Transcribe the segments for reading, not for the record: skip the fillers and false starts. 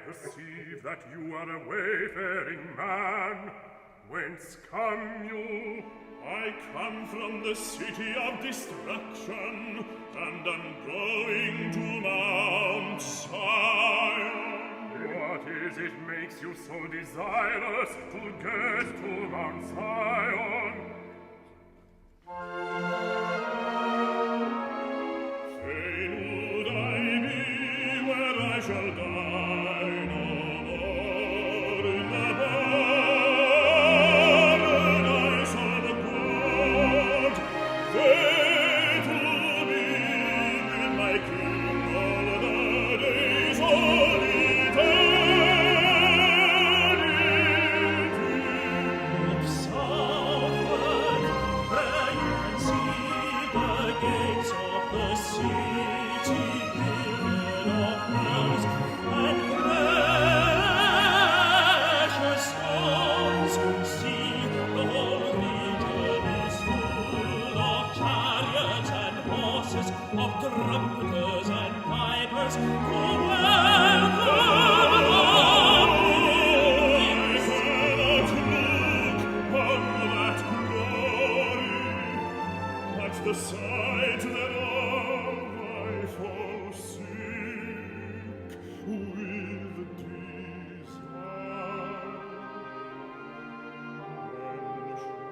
perceive that you are a wayfaring man. Whence come you? I come from the city of destruction, and am going to Mount Zion. What is it makes you so desirous to get to Mount Zion? Fain would I be where I shall die no more in the paradise of God. Fain to be with my King all the days of eternity. Look southward, where you can see the gates of the city builded of pearls and precious stones. See, the whole region is full of chariots and horses, of trumpeters and pipers, who welcome us. I cannot look on that glory, at the sight thereof I fall sick with desire. When shall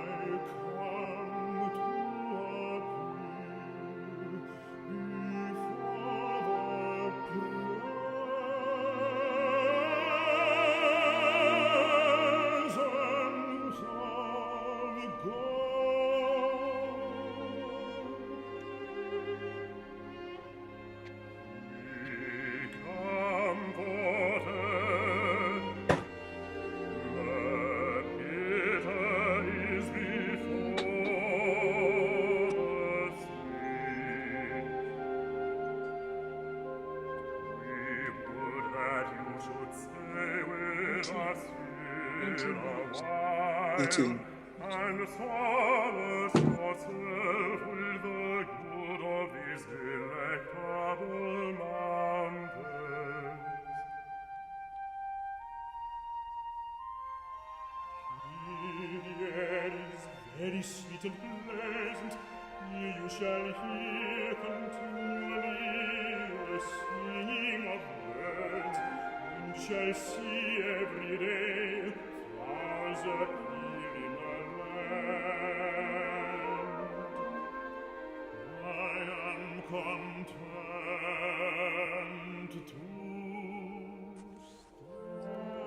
I come to appear before the presence of God? Be comforted. The bitter is before the sweet. We would that you should stay with us here a while, 18. and solace yourself with the good of these delectable mountains. The air is very sweet and pleasant. You shall hear continually the singing of birds. You shall see every day flowers appear in the land. I am content to stand.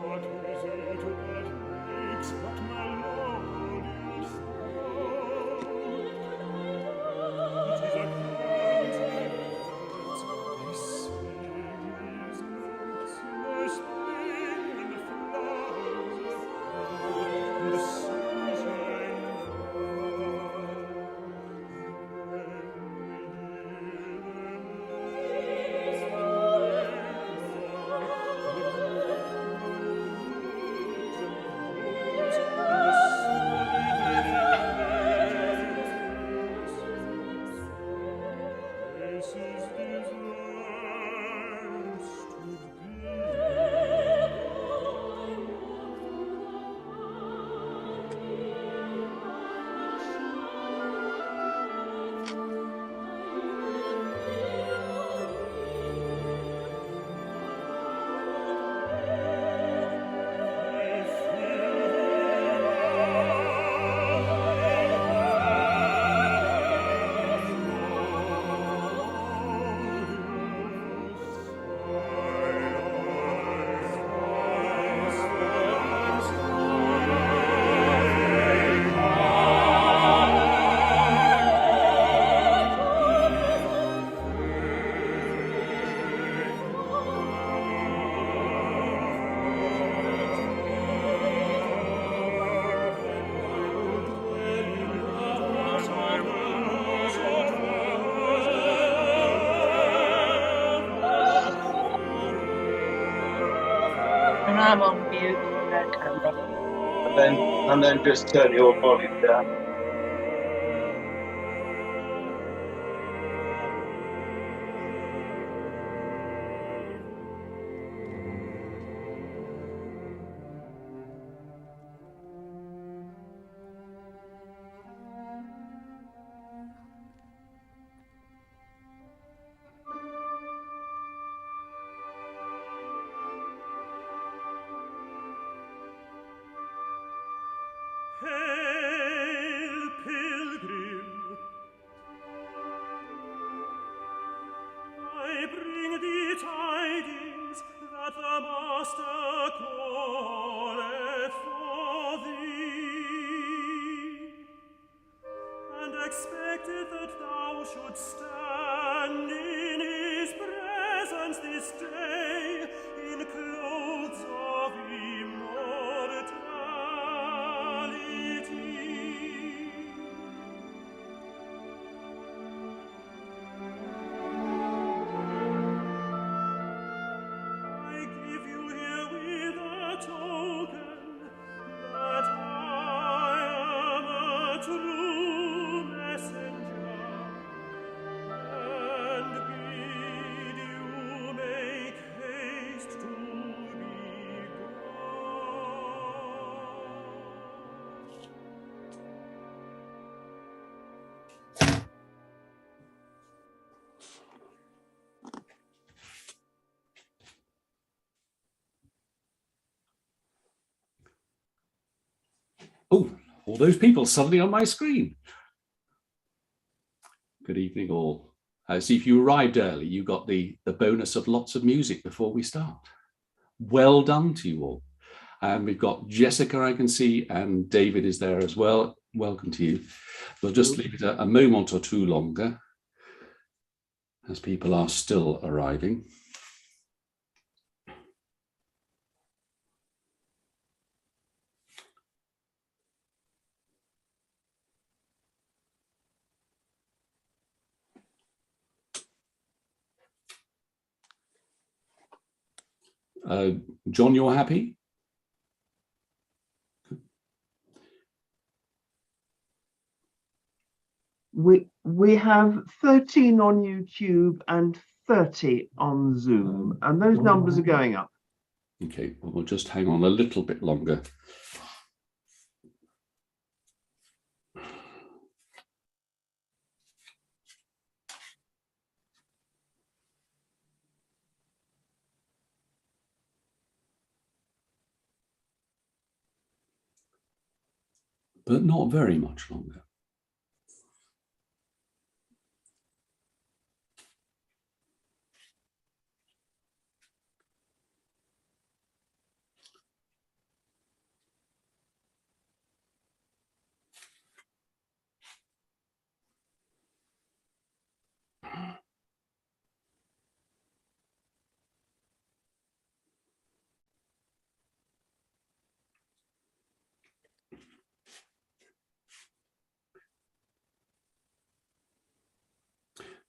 What is it that makes that melodious note? It is a countenance, they sing these notes. I'm on mute, no camera. And then just turn your volume down. Hail, Pilgrim! I bring thee tidings that the Master calleth for thee, and expecteth that thou shouldst stand in his presence this day in clothes of immortality. I give you herewith a token that I am a true messenger, and bid you make haste to be gone. Oh, all those people suddenly on my screen. Good evening, all. See, if you arrived early, you got the bonus of lots of music before we start. Well done to you all. And we've got Jessica, I can see, and David is there as well. Welcome to you. We'll just leave it a moment or two longer as people are still arriving. John, you're happy? We have 13 on YouTube and 30 on Zoom, and those numbers are going up. Okay, well, we'll just hang on a little bit longer. But not very much longer.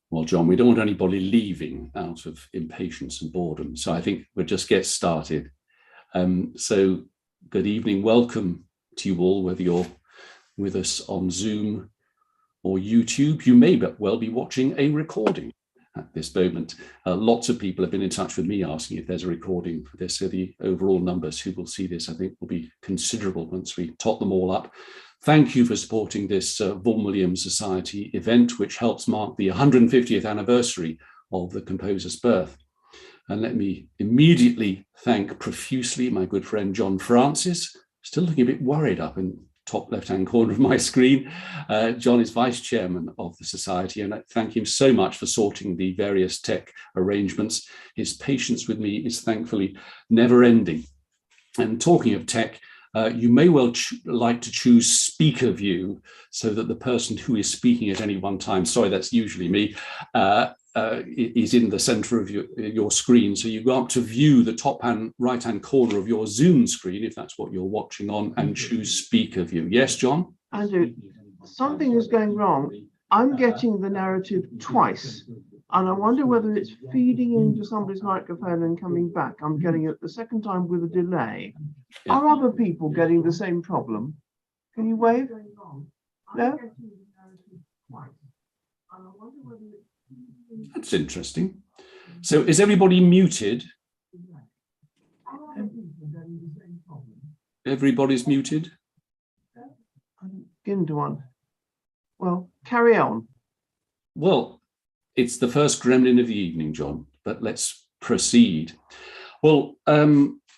Well, John, we don't want anybody leaving out of impatience and boredom, so I think we'll just get started. So good evening, welcome to you all, whether you're with us on Zoom or YouTube. You may well be watching a recording at this moment. Lots of people have been in touch with me asking if there's a recording for this, so the overall numbers who will see this, I think, will be considerable once we tot them all up. Thank you for supporting this Vaughan Williams Society event, which helps mark the 150th anniversary of the composer's birth. And let me immediately thank profusely my good friend John Francis, still looking a bit worried up in the top left-hand corner of my screen. John is vice chairman of the Society, and I thank him so much for sorting the various tech arrangements. His patience with me is thankfully never ending. And talking of tech, you may well like to choose speaker view so that the person who is speaking at any one time, sorry, that's usually me, is in the center of your screen. So you go up to view the top right-hand corner of your Zoom screen, if that's what you're watching on, and choose speaker view. Yes, John? Andrew, something is going wrong. I'm getting the narrative twice. And I wonder whether it's feeding into somebody's microphone and coming back. I'm getting it the second time with a delay. Yeah. Are other people getting the same problem? Can you wave? No? That's interesting. So is everybody muted? Everybody's muted? I'm beginning to wonder. Well, carry on. Well, it's the first gremlin of the evening, John, but let's proceed. Well,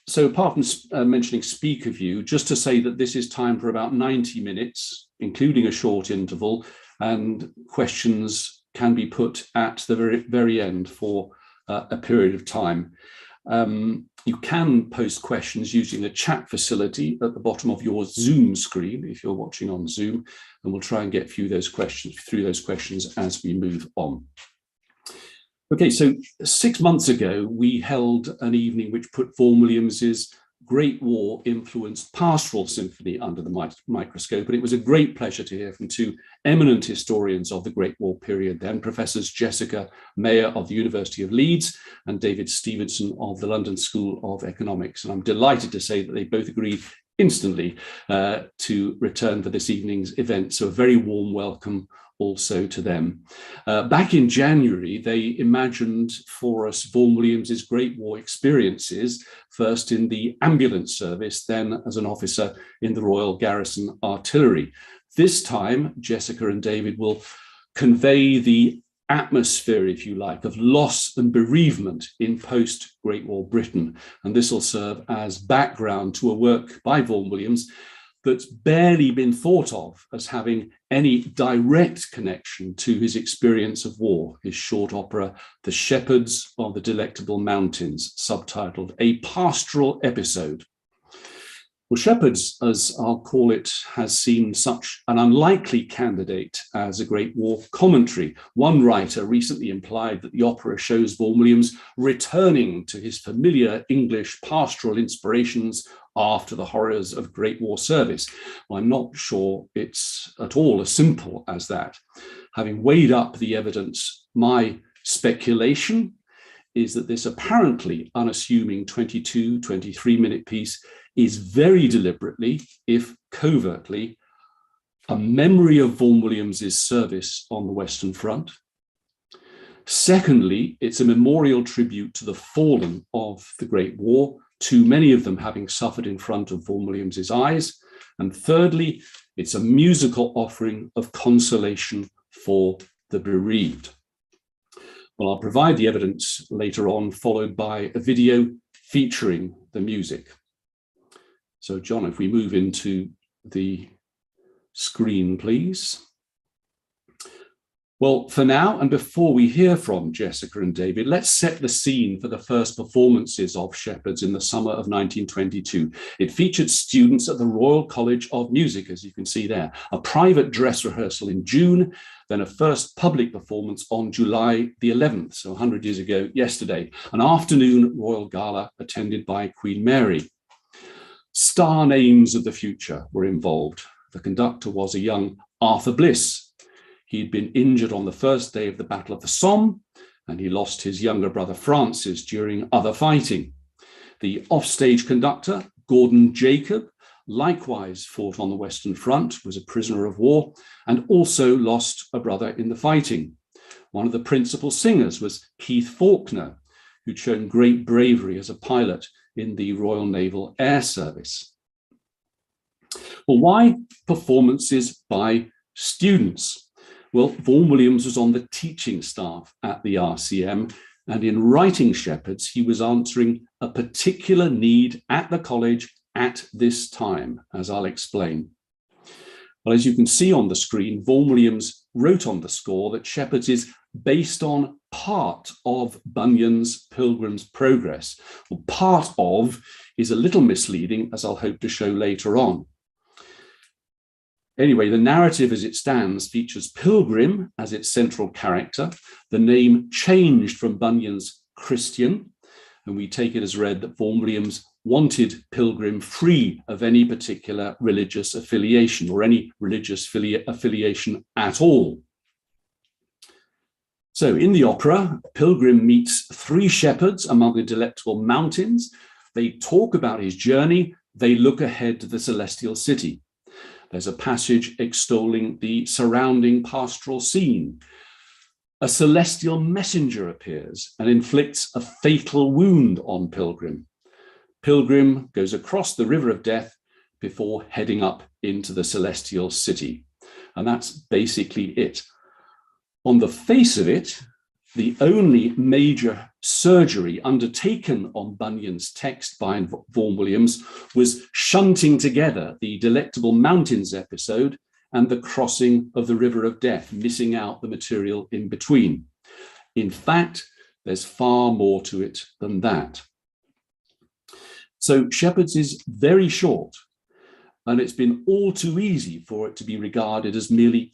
so apart from mentioning speaker view, just to say that this is time for about 90 minutes, including a short interval, and questions can be put at the very end for a period of time. You can post questions using the chat facility at the bottom of your Zoom screen if you're watching on Zoom, and we'll try and get through those questions as we move on. Okay, so 6 months ago, we held an evening which put Vaughan Williams's Great War influenced Pastoral Symphony under the microscope, and it was a great pleasure to hear from two eminent historians of the Great War period then, Professors Jessica Meyer of the University of Leeds and David Stevenson of the London School of Economics. And I'm delighted to say that they both agreed instantly to return for this evening's event, so a very warm welcome also to them. Back in January, they imagined for us Vaughan Williams's Great War experiences, first in the ambulance service, then as an officer in the Royal Garrison Artillery. This time, Jessica and David will convey the atmosphere, if you like, of loss and bereavement in post-Great War Britain. And this will serve as background to a work by Vaughan Williams that's barely been thought of as having any direct connection to his experience of war, his short opera, The Shepherds of the Delectable Mountains, subtitled A Pastoral Episode. Well, Shepherds, as I'll call it, has seemed such an unlikely candidate as a Great War commentary. One writer recently implied that the opera shows Vaughan Williams returning to his familiar English pastoral inspirations after the horrors of Great War service. Well, I'm not sure it's at all as simple as that. Having weighed up the evidence, my speculation is that this apparently unassuming 22, 23-minute piece is very deliberately, if covertly, a memory of Vaughan Williams's service on the Western Front. Secondly, it's a memorial tribute to the fallen of the Great War, too many of them having suffered in front of Vaughan Williams's eyes. And thirdly, it's a musical offering of consolation for the bereaved. Well, I'll provide the evidence later on, followed by a video featuring the music. So, John, if we move into the screen, please. Well, for now, and before we hear from Jessica and David, let's set the scene for the first performances of Shepherds in the summer of 1922. It featured students at the Royal College of Music, as you can see there, a private dress rehearsal in June, then a first public performance on July the 11th, so 100 years ago yesterday, an afternoon royal gala attended by Queen Mary. Star names of the future were involved. The conductor was a young Arthur Bliss. He'd been injured on the first day of the Battle of the Somme, and he lost his younger brother Francis during other fighting. The offstage conductor, Gordon Jacob, likewise fought on the Western Front, was a prisoner of war, and also lost a brother in the fighting. One of the principal singers was Keith Faulkner, who'd shown great bravery as a pilot in the Royal Naval Air Service. Well, why performances by students? Well, Vaughan Williams was on the teaching staff at the RCM, and in writing Shepherds, he was answering a particular need at the college at this time, as I'll explain. Well, as you can see on the screen, Vaughan Williams wrote on the score that Shepherds is based on part of Bunyan's Pilgrim's Progress. Well, part of is a little misleading, as I'll hope to show later on. Anyway, the narrative as it stands features Pilgrim as its central character, the name changed from Bunyan's Christian, and we take it as read that Vaughan Williams wanted Pilgrim free of any particular religious affiliation or any religious affiliation at all. So in the opera, Pilgrim meets three shepherds among the Delectable Mountains. They talk about his journey. They look ahead to the celestial city. There's a passage extolling the surrounding pastoral scene. A celestial messenger appears and inflicts a fatal wound on Pilgrim. Pilgrim goes across the river of death before heading up into the celestial city. And that's basically it. On the face of it, the only major surgery undertaken on Bunyan's text by Vaughan Williams was shunting together the Delectable Mountains episode and the crossing of the river of death, missing out the material in between. In fact, there's far more to it than that. So Shepherds is very short, and it's been all too easy for it to be regarded as merely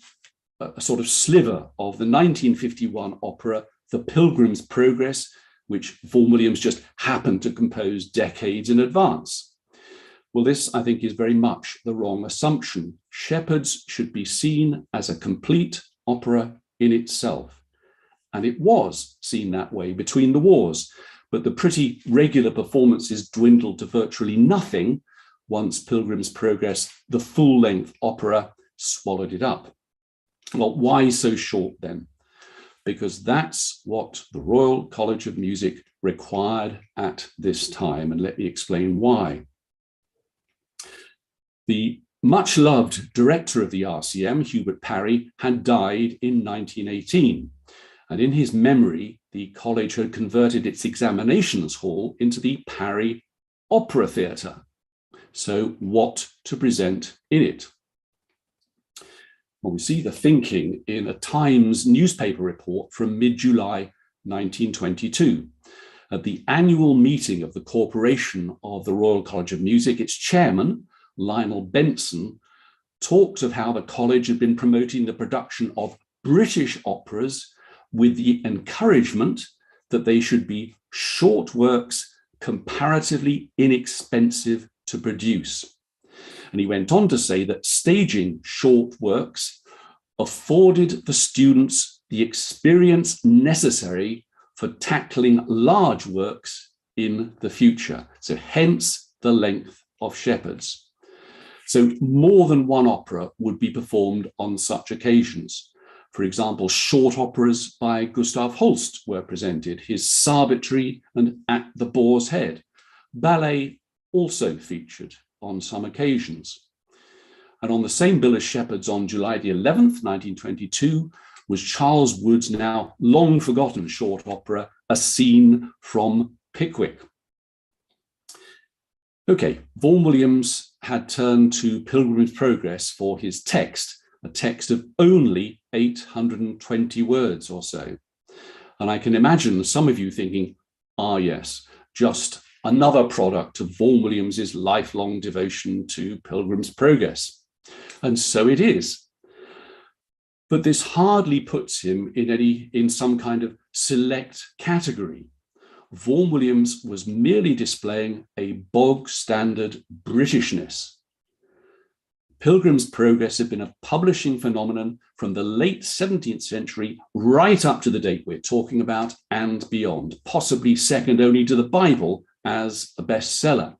a sort of sliver of the 1951 opera, The Pilgrim's Progress, which Vaughan Williams just happened to compose decades in advance. Well, this, I think, is very much the wrong assumption. Shepherds should be seen as a complete opera in itself. And it was seen that way between the wars, but the pretty regular performances dwindled to virtually nothing once Pilgrim's Progress, the full-length opera, swallowed it up. Well, why so short then? Because that's what the Royal College of Music required at this time, and let me explain why. The much-loved director of the RCM, Hubert Parry, had died in 1918, and in his memory, the college had converted its examinations hall into the Parry Opera Theatre. So what to present in it? Well, we see the thinking in a Times newspaper report from mid-July 1922. At the annual meeting of the Corporation of the Royal College of Music, its chairman, Lionel Benson, talked of how the college had been promoting the production of British operas with the encouragement that they should be short works, comparatively inexpensive to produce. And he went on to say that staging short works afforded the students the experience necessary for tackling large works in the future. So hence the length of Shepherds. So more than one opera would be performed on such occasions. For example, short operas by Gustav Holst were presented, his Sabitri and At the Boar's Head. Ballet also featured on some occasions. And on the same bill as Shepherds on July the 11th, 1922, was Charles Wood's now long forgotten short opera, A Scene from Pickwick. Okay, Vaughan Williams had turned to Pilgrim's Progress for his text, a text of only 820 words or so. And I can imagine some of you thinking, ah, yes, just another product of Vaughan Williams's lifelong devotion to Pilgrim's Progress. And so it is. But this hardly puts him in some kind of select category. Vaughan Williams was merely displaying a bog standard Britishness. Pilgrim's Progress had been a publishing phenomenon from the late 17th century right up to the date we're talking about and beyond, possibly second only to the Bible as a bestseller.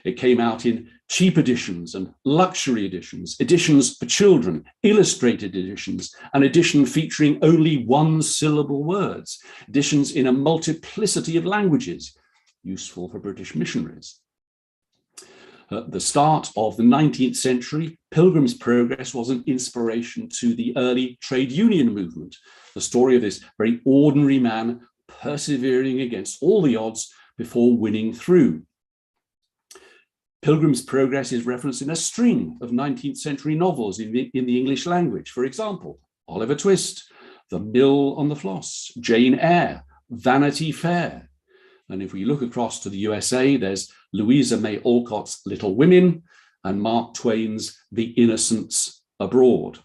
It came out in cheap editions and luxury editions, editions for children, illustrated editions, an edition featuring only one-syllable words, editions in a multiplicity of languages, useful for British missionaries. At the start of the 19th century, Pilgrim's Progress was an inspiration to the early trade union movement, the story of this very ordinary man persevering against all the odds before winning through. Pilgrim's Progress is referenced in a string of 19th century novels in the English language. For example, Oliver Twist, The Mill on the Floss, Jane Eyre, Vanity Fair. And if we look across to the USA, there's Louisa May Alcott's Little Women and Mark Twain's The Innocents Abroad.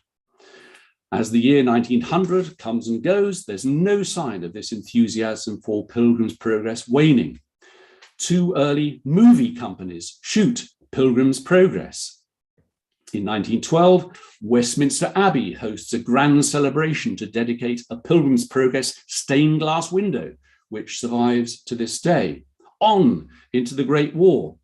As the year 1900 comes and goes, there's no sign of this enthusiasm for Pilgrim's Progress waning. Two early movie companies shoot Pilgrim's Progress. In 1912, Westminster Abbey hosts a grand celebration to dedicate a Pilgrim's Progress stained glass window, which survives to this day. On into the Great War.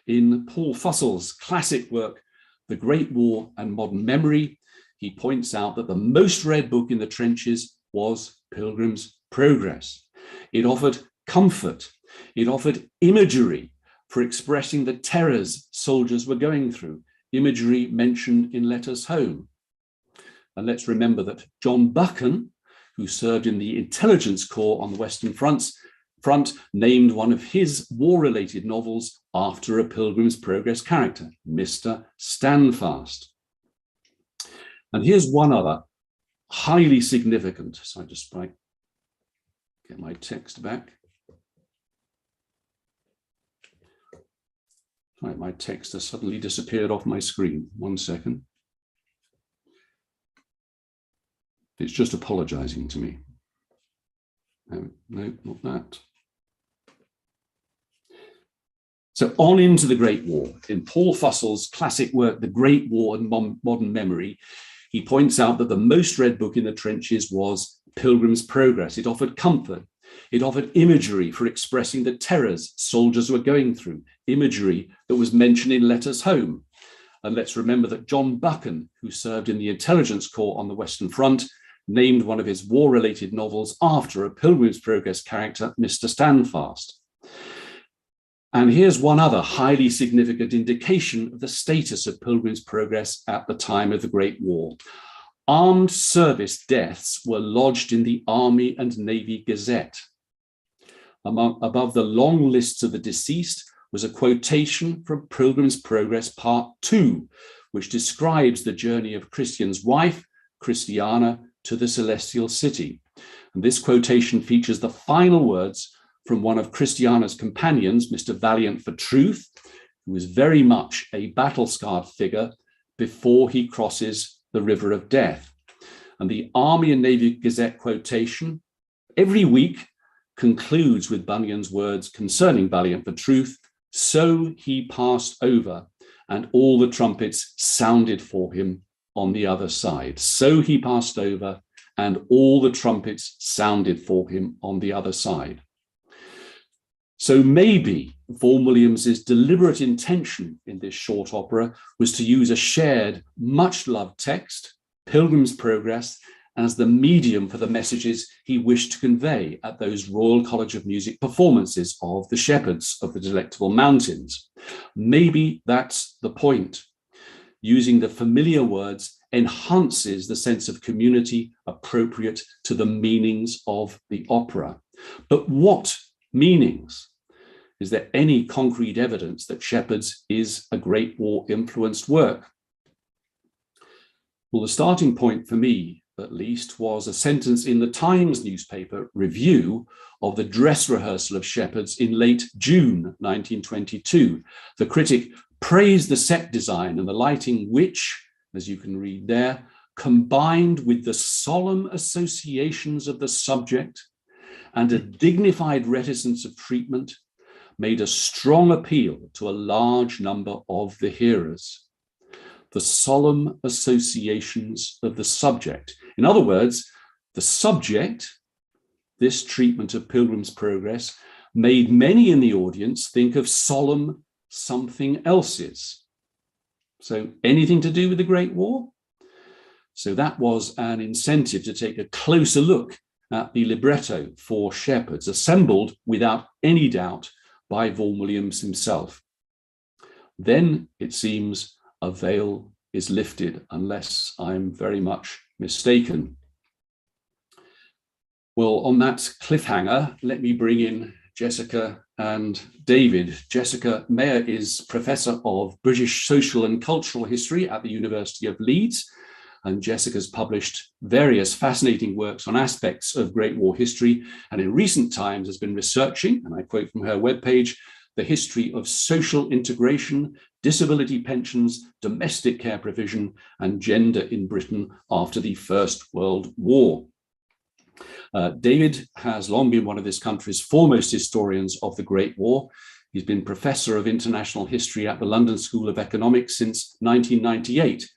In Paul Fussell's classic work, The Great War and Modern Memory, he points out that the most read book in the trenches was Pilgrim's Progress. It offered comfort. It offered imagery for expressing the terrors soldiers were going through, imagery mentioned in Letters Home. And let's remember that John Buchan, who served in the intelligence corps on the Western Front, named one of his war-related novels after a Pilgrim's Progress character, Mr. Standfast. And here's one other highly significant, so I just might get my text back. Right, my text has suddenly disappeared off my screen. 1 second. It's just apologizing to me. No, not that. So on into the Great War. In Paul Fussell's classic work, The Great War and Modern Memory, he points out that the most read book in the trenches was Pilgrim's Progress. It offered comfort. It offered imagery for expressing the terrors soldiers were going through, imagery that was mentioned in Letters Home. And let's remember that John Buchan, who served in the intelligence corps on the Western Front, named one of his war-related novels after a Pilgrim's Progress character, Mr. Standfast. And here's one other highly significant indication of the status of Pilgrim's Progress at the time of the Great War. Armed service deaths were lodged in the Army and Navy Gazette. Above the long lists of the deceased was a quotation from Pilgrim's Progress Part 2, which describes the journey of Christian's wife, Christiana, to the Celestial City. And this quotation features the final words from one of Christiana's companions, Mr. Valiant for Truth, who was very much a battle-scarred figure before he crosses the river of death. And the Army and Navy Gazette quotation every week concludes with Bunyan's words concerning Valiant for Truth, "So he passed over, and all the trumpets sounded for him on the other side." So he passed over, and all the trumpets sounded for him on the other side. So maybe Vaughan Williams's deliberate intention in this short opera was to use a shared, much-loved text, Pilgrim's Progress, as the medium for the messages he wished to convey at those Royal College of Music performances of the Shepherds of the Delectable Mountains. Maybe that's the point. Using the familiar words enhances the sense of community appropriate to the meanings of the opera. But what meanings? Is there any concrete evidence that Shepherds is a Great War influenced work? Well, the starting point for me, at least, was a sentence in the Times newspaper review of the dress rehearsal of Shepherds in late June 1922. The critic praised the set design and the lighting, which, as you can read there, combined with the solemn associations of the subject and a dignified reticence of treatment, made a strong appeal to a large number of the hearers. The solemn associations of the subject. In other words, the subject, this treatment of Pilgrim's Progress, made many in the audience think of solemn something else's. So anything to do with the Great War? So that was an incentive to take a closer look at the libretto for Shepherds, assembled without any doubt by Vaughan Williams himself. Then it seems a veil is lifted, unless I'm very much mistaken. Well, on that cliffhanger, let me bring in Jessica and David. Jessica Meyer is Professor of British Social and Cultural History at the University of Leeds. And Jessica's published various fascinating works on aspects of Great War history, and in recent times has been researching, and I quote from her webpage, the history of social integration, disability pensions, domestic care provision, and gender in Britain after the First World War. David has long been one of this country's foremost historians of the Great War. He's been Professor of International History at the London School of Economics since 1998.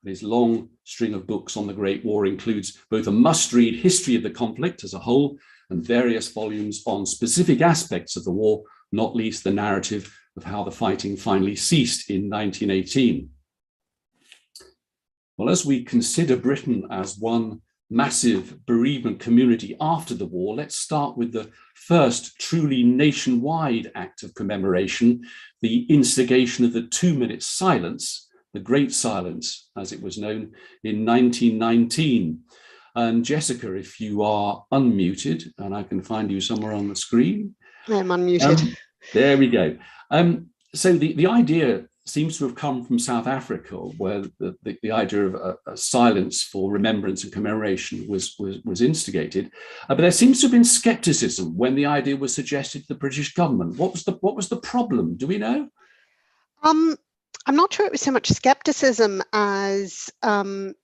His long string of books on the Great War includes both a must-read history of the conflict as a whole and various volumes on specific aspects of the war, not least the narrative of how the fighting finally ceased in 1918. Well, as we consider Britain as one massive bereavement community after the war, let's start with the first truly nationwide act of commemoration, the instigation of the 2-minute silence, the Great Silence, as it was known, in 1919. And Jessica, if you are unmuted, and I can find you somewhere on the screen. I'm unmuted. There we go. So the idea seems to have come from South Africa, where the idea of a silence for remembrance and commemoration was instigated. But there seems to have been skepticism when the idea was suggested to the British government. What was the problem? Do we know? I'm not sure it was so much skepticism as a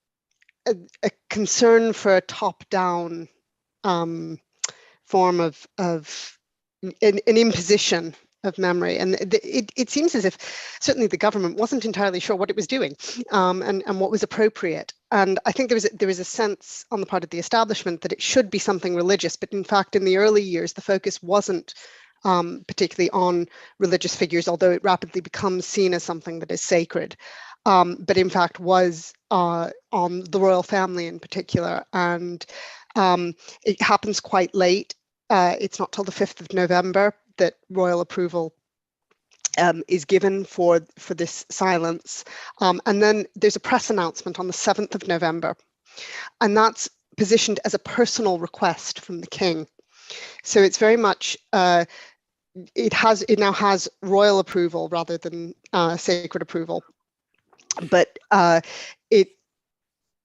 concern for a top-down form of an imposition of memory. And it seems as if certainly the government wasn't entirely sure what it was doing and what was appropriate. And I think there was a sense on the part of the establishment that it should be something religious. But in fact, in the early years, the focus wasn't particularly on religious figures, although it rapidly becomes seen as something that is sacred. But in fact was on the royal family in particular. And it happens quite late. It's not till the 5th of November that royal approval is given for this silence. And then there's a press announcement on the 7th of November. And that's positioned as a personal request from the king. So it's very much, it now has royal approval rather than sacred approval. But it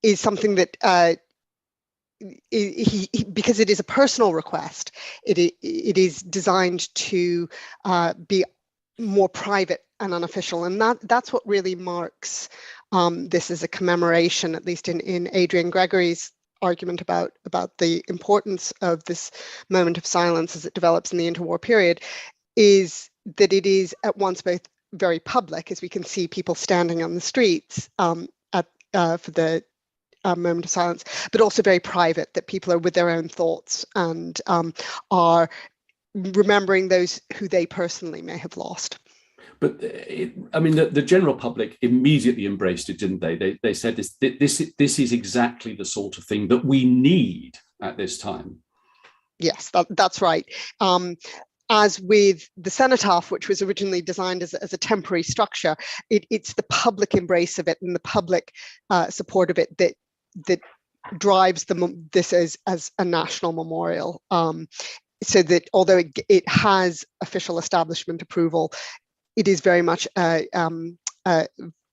is something that because it is a personal request, it is designed to be more private and unofficial, and that's what really marks this as a commemoration, at least in Adrian Gregory's argument about the importance of this moment of silence as it develops in the interwar period, is that it is at once both very public, as we can see people standing on the streets for the moment of silence, but also very private, that people are with their own thoughts and are remembering those who they personally may have lost. But the general public immediately embraced it, didn't they? They said this is exactly the sort of thing that we need at this time. Yes, that's right. As with the cenotaph, which was originally designed as a temporary structure, it's the public embrace of it and the public support of it that drives this as a national memorial. So that although it has official establishment approval, it is very much a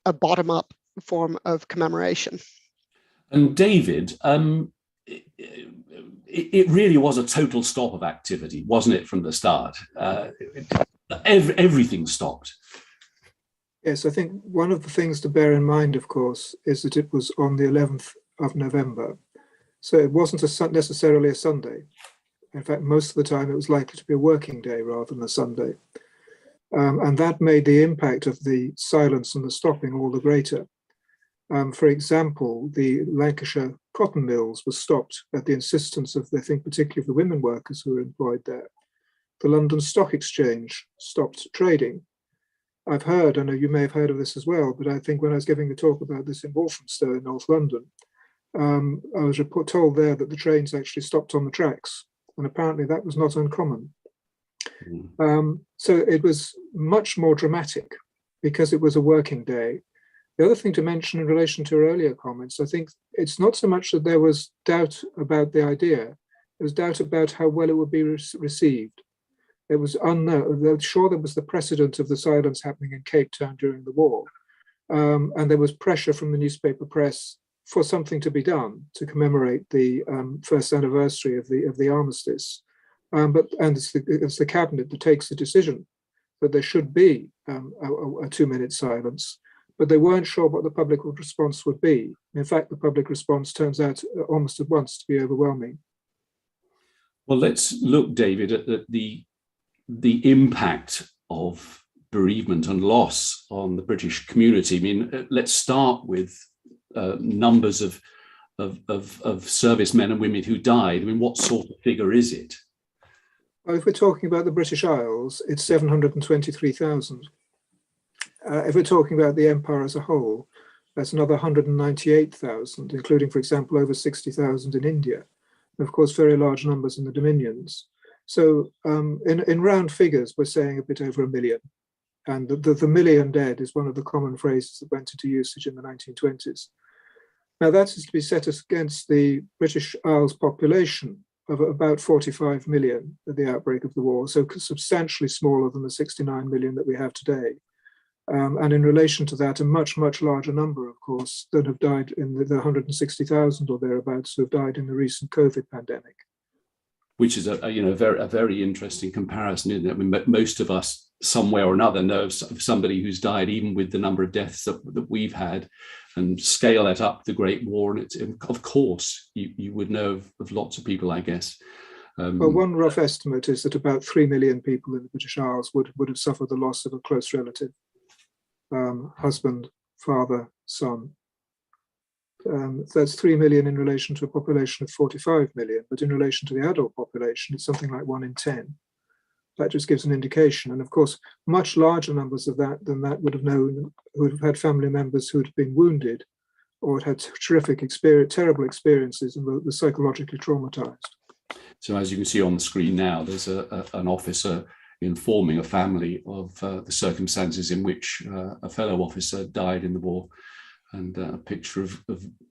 bottom-up form of commemoration. And David, it really was a total stop of activity, wasn't it, from the start? Everything stopped. Yes, I think one of the things to bear in mind, of course, is that it was on the 11th of November. So it wasn't necessarily a Sunday. In fact, most of the time it was likely to be a working day rather than a Sunday. And that made the impact of the silence and the stopping all the greater. For example, the Lancashire cotton mills were stopped at the insistence of, I think, particularly of the women workers who were employed there. The London Stock Exchange stopped trading. I've heard, I know you may have heard of this as well, but I think when I was giving a talk about this in Walthamstow in North London, I was told there that the trains actually stopped on the tracks, and apparently that was not uncommon. So it was much more dramatic because it was a working day. The other thing to mention in relation to earlier comments, I think it's not so much that there was doubt about the idea, there was doubt about how well it would be received. It was unknown. Sure, there was the precedent of the silence happening in Cape Town during the war, and there was pressure from the newspaper press for something to be done to commemorate the first anniversary of the armistice. But it's the cabinet that takes the decision that there should be a 2-minute silence, but they weren't sure what the public response would be. In fact, the public response turns out almost at once to be overwhelming. Well, let's look, David, at the impact of bereavement and loss on the British community. I mean, let's start with numbers of servicemen and women who died. I mean, what sort of figure is it? Well, if we're talking about the British Isles, it's 723,000. If we're talking about the Empire as a whole, that's another 198,000, including, for example, over 60,000 in India. And of course, very large numbers in the Dominions. So in round figures, we're saying a bit over 1 million. And the million dead is one of the common phrases that went into usage in the 1920s. Now, that is to be set against the British Isles population of about 45 million at the outbreak of the war, so substantially smaller than the 69 million that we have today. And in relation to that, a much, much larger number, of course, that have died in the 160,000 or thereabouts who have died in the recent COVID pandemic. Which is a very interesting comparison, isn't it? I mean, most of us, somewhere or another, know of somebody who's died, even with the number of deaths that we've had, and scale that up, the Great War. And of course, you would know of lots of people, I guess. Well, one rough estimate is that about 3 million people in the British Isles would have suffered the loss of a close relative, husband, father, son. That's 3 million in relation to a population of 45 million, but in relation to the adult population, it's something like 1 in 10. That just gives an indication. And of course, much larger numbers of that than that would have known, who would have had family members who had been wounded or had terrible experiences and were psychologically traumatized. So as you can see on the screen now, there's an officer informing a family of the circumstances in which a fellow officer died in the war, and a picture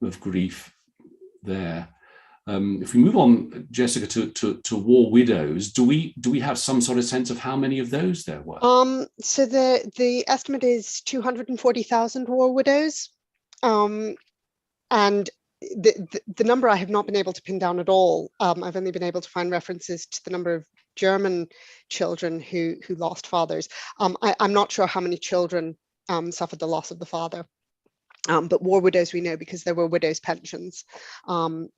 of grief there. If we move on, Jessica, to war widows, do we have some sort of sense of how many of those there were? So the estimate is 240,000 war widows, and the number I have not been able to pin down at all. I've only been able to find references to the number of German children who lost fathers. I'm not sure how many children suffered the loss of the father. But war widows we know because there were widows' pensions, and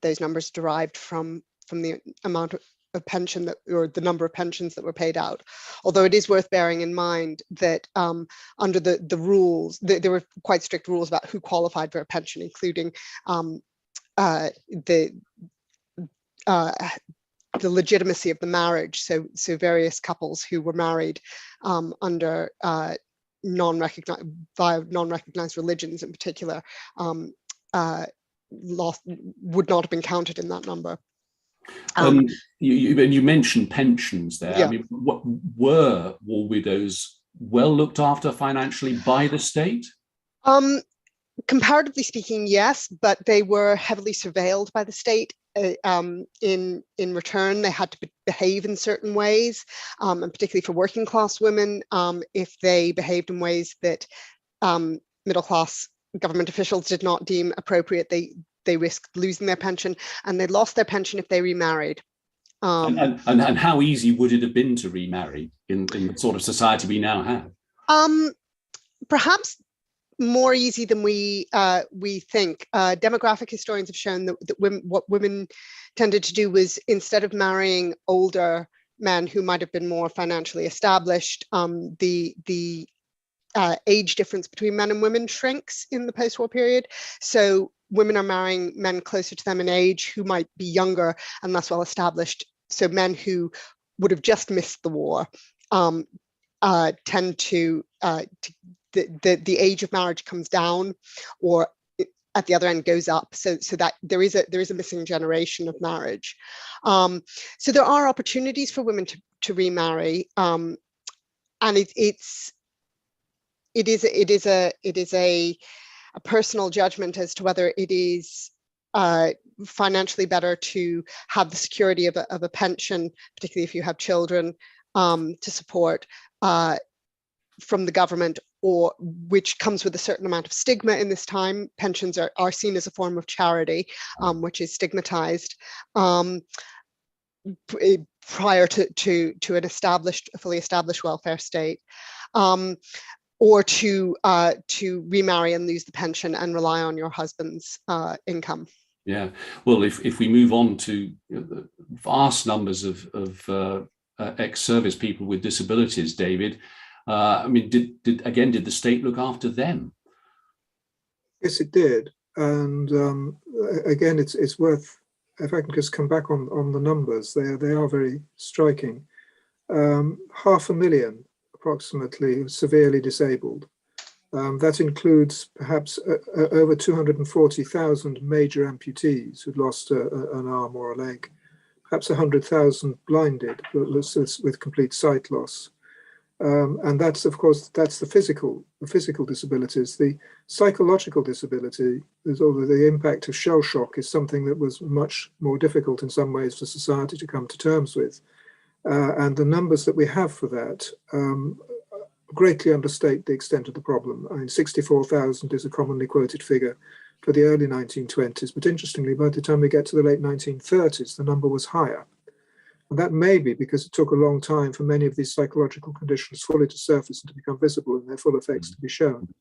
those numbers derived from the amount of pension or the number of pensions that were paid out. Although it is worth bearing in mind that under the rules, there were quite strict rules about who qualified for a pension, including the legitimacy of the marriage. So various couples who were married under non-recognized religions in particular would not have been counted in that number. You mentioned pensions there. Yeah. I mean, what were war widows well looked after financially by the state? Comparatively speaking, yes, but they were heavily surveilled by the state. In return, they had to behave in certain ways, and particularly for working class women, if they behaved in ways that middle class government officials did not deem appropriate, they risked losing their pension, and they lost their pension if they remarried. And how easy would it have been to remarry in the sort of society we now have? Perhaps more easy than we think. Demographic historians have shown that what women tended to do was, instead of marrying older men who might have been more financially established, the age difference between men and women shrinks in the post-war period. So women are marrying men closer to them in age who might be younger and less well established. So men who would have just missed the war tend to the age of marriage comes down, or at the other end goes up, so that there is a missing generation of marriage. So there are opportunities for women to remarry, and it is a personal judgment as to whether it is financially better to have the security of a pension, particularly if you have children, to support from the government, or which comes with a certain amount of stigma in this time. Pensions are seen as a form of charity, which is stigmatized prior to a fully established welfare state, or to remarry and lose the pension and rely on your husband's income. Yeah, well, if we move on to the vast numbers of ex-service people with disabilities, David. I mean, did the state look after them? Yes, it did. And again, it's worth, if I can just come back on the numbers, they are very striking. 500,000 approximately severely disabled. That includes perhaps over 240,000 major amputees who'd lost an arm or a leg, perhaps 100,000 blinded with complete sight loss. And that's, of course, that's the physical disabilities. The psychological disability, although the impact of shell shock is something that was much more difficult in some ways for society to come to terms with. And the numbers that we have for that greatly understate the extent of the problem. I mean, 64,000 is a commonly quoted figure for the early 1920s, but interestingly, by the time we get to the late 1930s, the number was higher. And that may be because it took a long time for many of these psychological conditions fully to surface and to become visible and their full effects to be shown.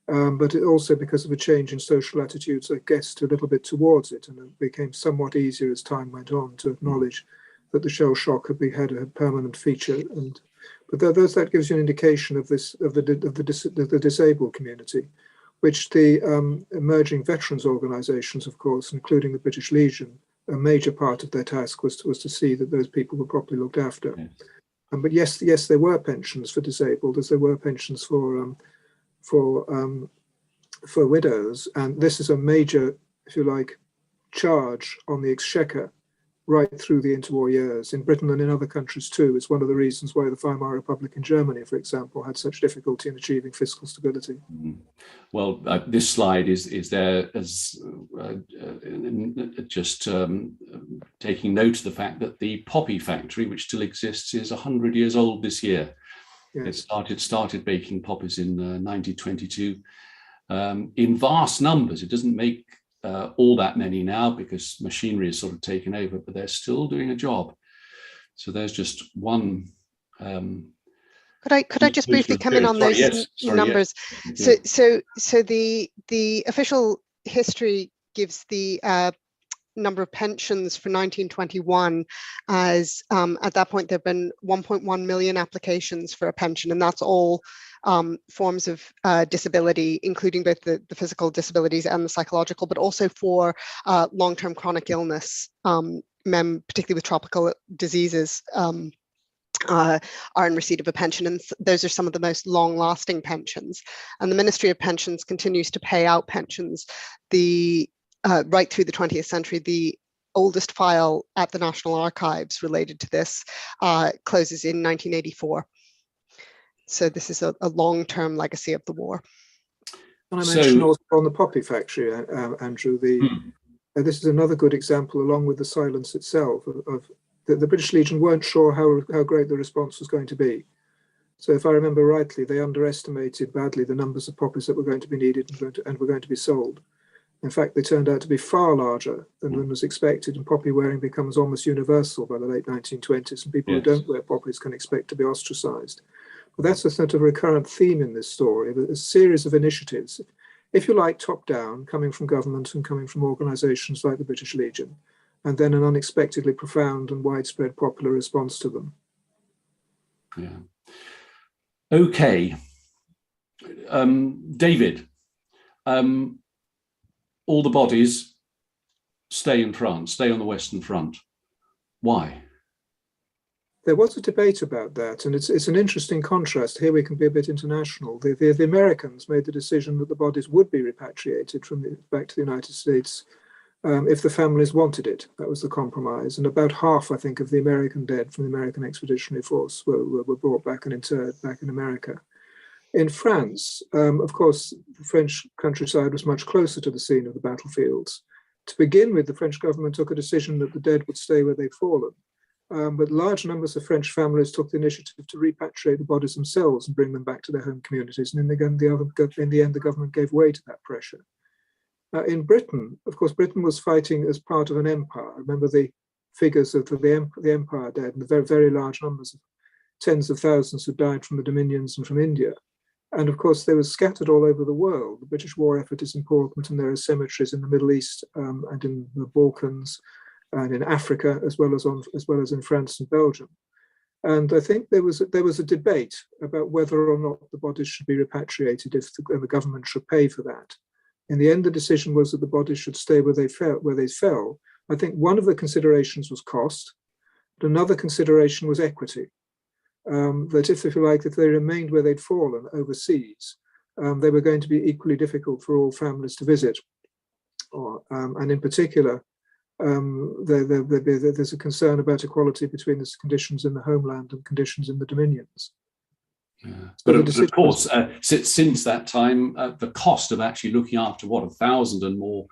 But it also because of a change in social attitudes, I guess, a little bit towards it, and it became somewhat easier as time went on to acknowledge that the shell shock had a permanent feature. But that gives you an indication of the disabled community, which the emerging veterans organisations, of course, including the British Legion, a major part of their task was to see that those people were properly looked after. Yes. But yes, there were pensions for disabled, as there were pensions for widows, and this is a major, if you like, charge on the exchequer right through the interwar years in Britain and in other countries too. It's one of the reasons why the Weimar Republic in Germany, for example, had such difficulty in achieving fiscal stability. Well, this slide is there as taking note of the fact that the poppy factory, which still exists, is 100 years old this year. Yes. It started baking poppies in 1922 in vast numbers. It doesn't make all that many now because machinery is sort of taken over, but they're still doing a job. So there's just one. Could I just briefly come in on those numbers? Yes. So the official history gives the number of pensions for 1921 as at that point there have been 1.1 million applications for a pension, and that's all forms of disability, including both the physical disabilities and the psychological, but also for long-term chronic illness, particularly with tropical diseases, are in receipt of a pension, and those are some of the most long-lasting pensions. And the Ministry of Pensions continues to pay out pensions right through the 20th century. The oldest file at the National Archives related to this closes in 1984. So this is a long-term legacy of the war. And I mentioned also on the poppy factory, Andrew, this is another good example, along with the silence itself, of the British Legion weren't sure how great the response was going to be. So if I remember rightly, they underestimated badly the numbers of poppies that were going to be needed and were going to be sold. In fact, they turned out to be far larger than was expected, and poppy wearing becomes almost universal by the late 1920s, and people who don't wear poppies can expect to be ostracized. But that's a sort of recurrent theme in this story, a series of initiatives, if you like, top down, coming from government and coming from organizations like the British Legion, and then an unexpectedly profound and widespread popular response to them. Yeah. Okay. David, all the bodies stay in France, stay on the Western Front. Why? There was a debate about that, and it's an interesting contrast. Here we can be a bit international. The Americans made the decision that the bodies would be repatriated back to the United States if the families wanted it. That was the compromise. And about half, I think, of the American dead from the American Expeditionary Force were brought back and interred back in America. In France, of course, the French countryside was much closer to the scene of the battlefields. To begin with, the French government took a decision that the dead would stay where they'd fallen. But large numbers of French families took the initiative to repatriate the bodies themselves and bring them back to their home communities. And in the end, the government gave way to that pressure. In Britain, of course, Britain was fighting as part of an empire. Remember the figures of the empire dead and the very, very large numbers of tens of thousands who died from the Dominions and from India. And of course, they were scattered all over the world. The British war effort is important, and there are cemeteries in the Middle East and in the Balkans and in Africa, as well as in France and Belgium. And I think there was a debate about whether or not the bodies should be repatriated and the government should pay for that. In the end, the decision was that the bodies should stay where they fell. I think one of the considerations was cost, but another consideration was equity. That if you like, if they remained where they'd fallen overseas, they were going to be equally difficult for all families to visit. And in particular, there's a concern about equality between the conditions in the homeland and conditions in the dominions. Yeah. But of course, since that time, the cost of actually looking after 1,000 and more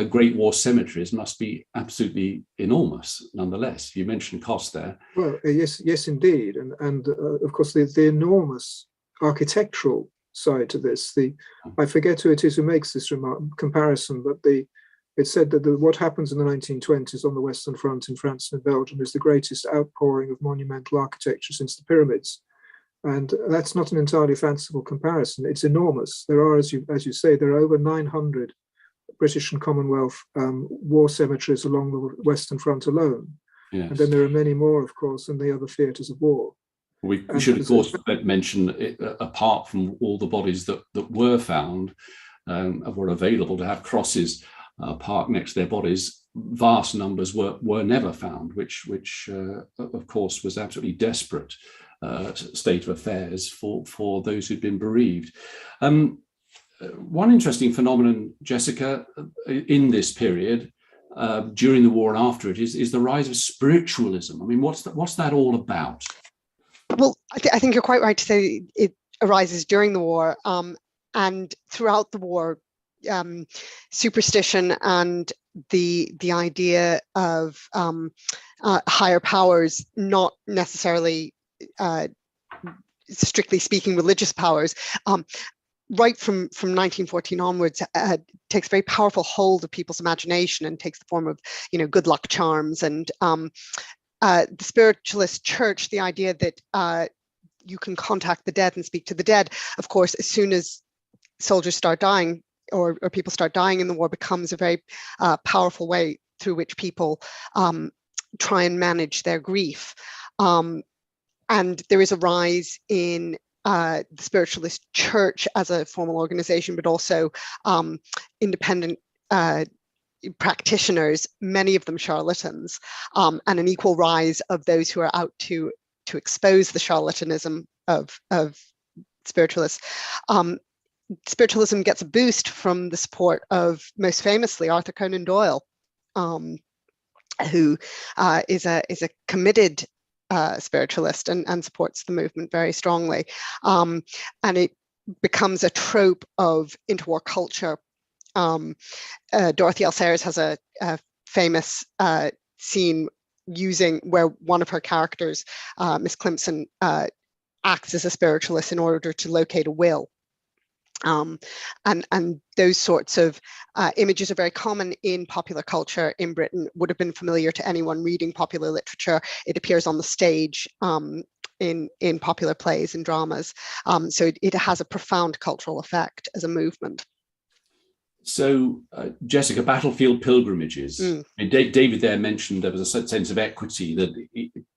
Great War cemeteries must be absolutely enormous. Nonetheless, you mentioned cost there. Well, yes, indeed, and of course the enormous architectural side to this. I forget who it is who makes this comparison, but it's said that what happens in the 1920s on the Western Front in France and Belgium is the greatest outpouring of monumental architecture since the pyramids. And that's not an entirely fanciful comparison. It's enormous. There are, as you say, there are over 900 British and Commonwealth war cemeteries along the Western Front alone. Yes. And then there are many more, of course, in the other theatres of war. We should, of course, mention, apart from all the bodies that were found, were available to have crosses parked next to their bodies, vast numbers were never found, which of course was absolutely desperate state of affairs for those who'd been bereaved. One interesting phenomenon, Jessica, in this period, during the war and after it, is the rise of spiritualism. I mean, what's that all about? Well, I think you're quite right to say it arises during the war, and throughout the war. Superstition and the idea of higher powers, not necessarily strictly speaking religious powers, right from 1914 onwards, takes very powerful hold of people's imagination and takes the form of good luck charms. And the spiritualist church, the idea that you can contact the dead and speak to the dead, of course, as soon as soldiers start dying, or people start dying in the war, becomes a very powerful way through which people try and manage their grief. And there is a rise in the spiritualist church as a formal organization, but also independent practitioners, many of them charlatans, and an equal rise of those who are out to expose the charlatanism of spiritualists. Spiritualism gets a boost from the support of, most famously, Arthur Conan Doyle, who is a committed spiritualist and supports the movement very strongly. And it becomes a trope of interwar culture. Dorothy L. Sayers has a famous scene where one of her characters, Miss Clemson, acts as a spiritualist in order to locate a will. And those sorts of images are very common in popular culture in Britain, would have been familiar to anyone reading popular literature. It appears on the stage in popular plays and dramas. So it has a profound cultural effect as a movement. So, Jessica, battlefield pilgrimages. David there mentioned there was a sense of equity, that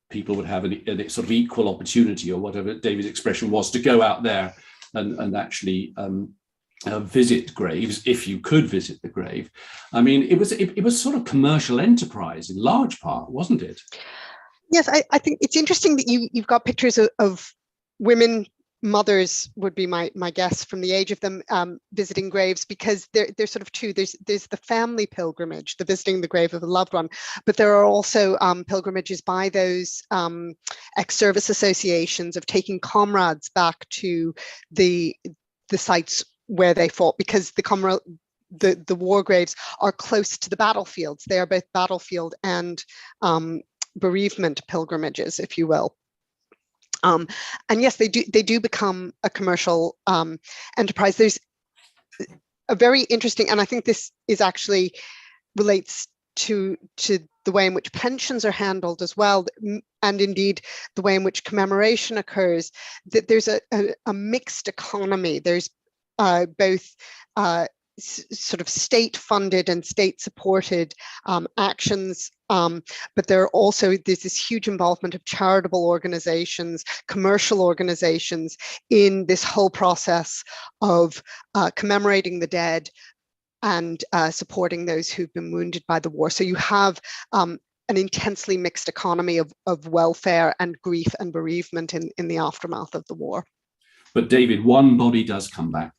people would have a sort of equal opportunity, or whatever David's expression was, to go out there and actually visit graves, if you could visit the grave. I mean, it was sort of commercial enterprise in large part, wasn't it? Yes, I think it's interesting that you've got pictures of women, mothers would be my guess from the age of them, visiting graves, because there's sort of two. There's the family pilgrimage, the visiting the grave of a loved one, but there are also pilgrimages by those ex-service associations of taking comrades back to the sites where they fought, because the war graves are close to the battlefields. They are both battlefield and bereavement pilgrimages, if you will. And yes, they do become a commercial enterprise. There's a very interesting, and I think this is actually relates to the way in which pensions are handled as well, and indeed the way in which commemoration occurs. That there's a mixed economy. There's both sort of state-funded and state-supported actions, but there's this huge involvement of charitable organizations, commercial organizations in this whole process of commemorating the dead and supporting those who've been wounded by the war. So you have an intensely mixed economy of welfare and grief and bereavement in the aftermath of the war. But David, one body does come back.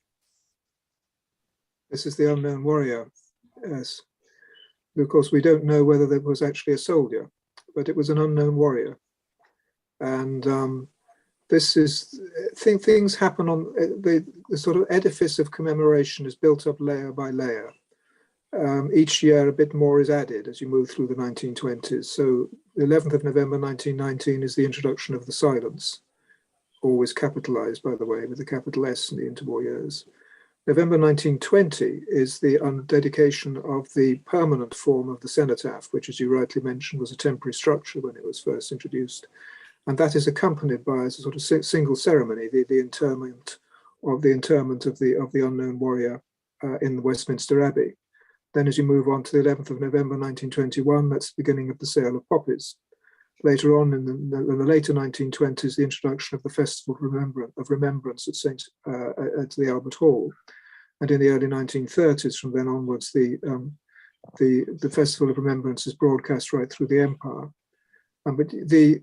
This is the unknown warrior, yes. Of course, we don't know whether there was actually a soldier, but it was an unknown warrior. And this is, things happen on, the sort of edifice of commemoration is built up layer by layer. Each year a bit more is added as you move through the 1920s. So the 11th of November 1919 is the introduction of the silence, always capitalized, by the way, with a capital S in the interwar years. November 1920 is the dedication of the permanent form of the cenotaph, which, as you rightly mentioned, was a temporary structure when it was first introduced. And that is accompanied by, as a sort of single ceremony, the interment of the unknown warrior in the Westminster Abbey. Then as you move on to the 11th of November 1921, that's the beginning of the sale of poppies. Later on in the later 1920s, the introduction of the Festival of Remembrance at the Albert Hall. And in the early 1930s, from then onwards, the Festival of Remembrance is broadcast right through the empire. But the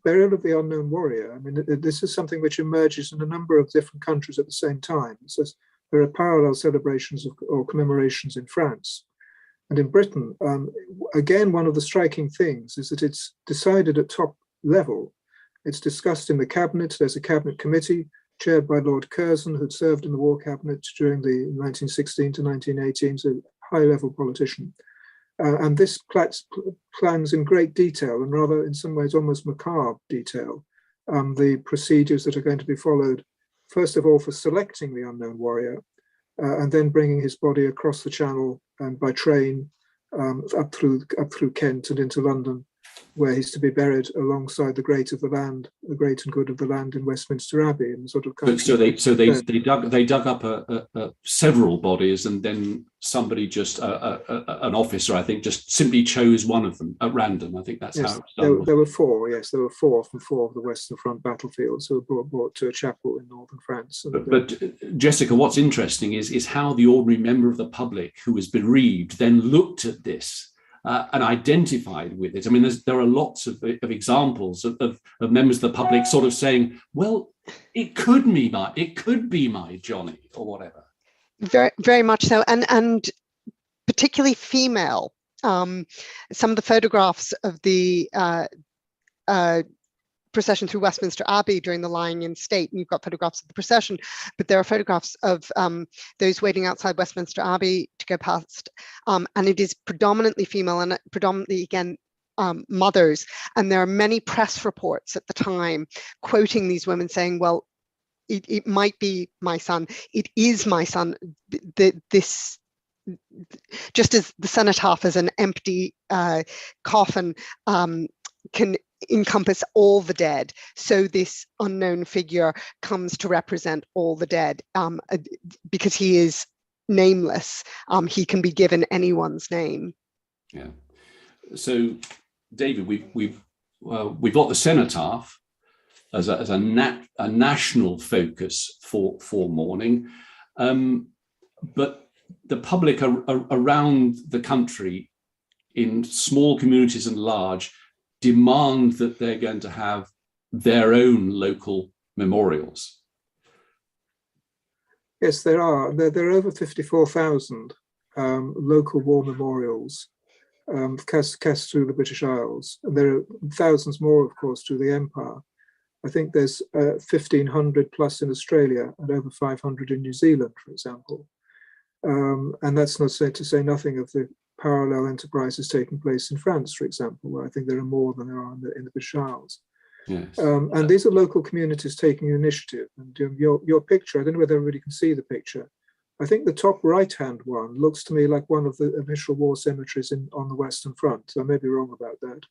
burial of the unknown warrior, I mean, this is something which emerges in a number of different countries at the same time. So there are parallel celebrations or commemorations in France. And in Britain, again, one of the striking things is that it's decided at top level. It's discussed in the cabinet. There's a cabinet committee chaired by Lord Curzon, who'd served in the war cabinet during the 1916 to 1918, so a high-level politician. And this plans in great detail, and rather in some ways almost macabre detail, the procedures that are going to be followed, first of all, for selecting the unknown warrior, and then bringing his body across the Channel and by train up through Kent and into London, where he's to be buried alongside the great of the land, the great and good of the land in Westminster Abbey, and sort of. So they dug up several bodies, and then somebody just an officer, I think, just simply chose one of them at random. I think that's how it's done. There were four. Yes, there were four from four of the Western Front battlefields who were brought to a chapel in northern France. And, but Jessica, what's interesting is how the ordinary member of the public who was bereaved then looked at this. And identified with it. I mean, there are lots of examples of members of the public sort of saying, "Well, it could be my Johnny," or whatever. Very, very much so, and particularly female. Some of the photographs of the procession through Westminster Abbey during the lying in state, and you've got photographs of the procession, but there are photographs of those waiting outside Westminster Abbey to go past, and it is predominantly female and predominantly, again, mothers. And there are many press reports at the time quoting these women saying, well, it might be my son, it is my son. This, just as the cenotaph is an empty coffin, can encompass all the dead, so this unknown figure comes to represent all the dead, because he is nameless. He can be given anyone's name. Yeah. So, David, we've got the cenotaph as a national focus for mourning, but the public around the country, in small communities and large, demand that they're going to have their own local memorials. Yes, there are. There are over 54,000 local war memorials cast through the British Isles. And there are thousands more, of course, through the Empire. I think there's 1,500 plus in Australia and over 500 in New Zealand, for example. And that's not to say nothing of the parallel enterprises taking place in France, for example, where I think there are more than there are in the British Isles. Yes. And these are local communities taking initiative. And your picture, I don't know whether everybody can see the picture. I think the top right-hand one looks to me like one of the initial war cemeteries on the Western Front. I may be wrong about that.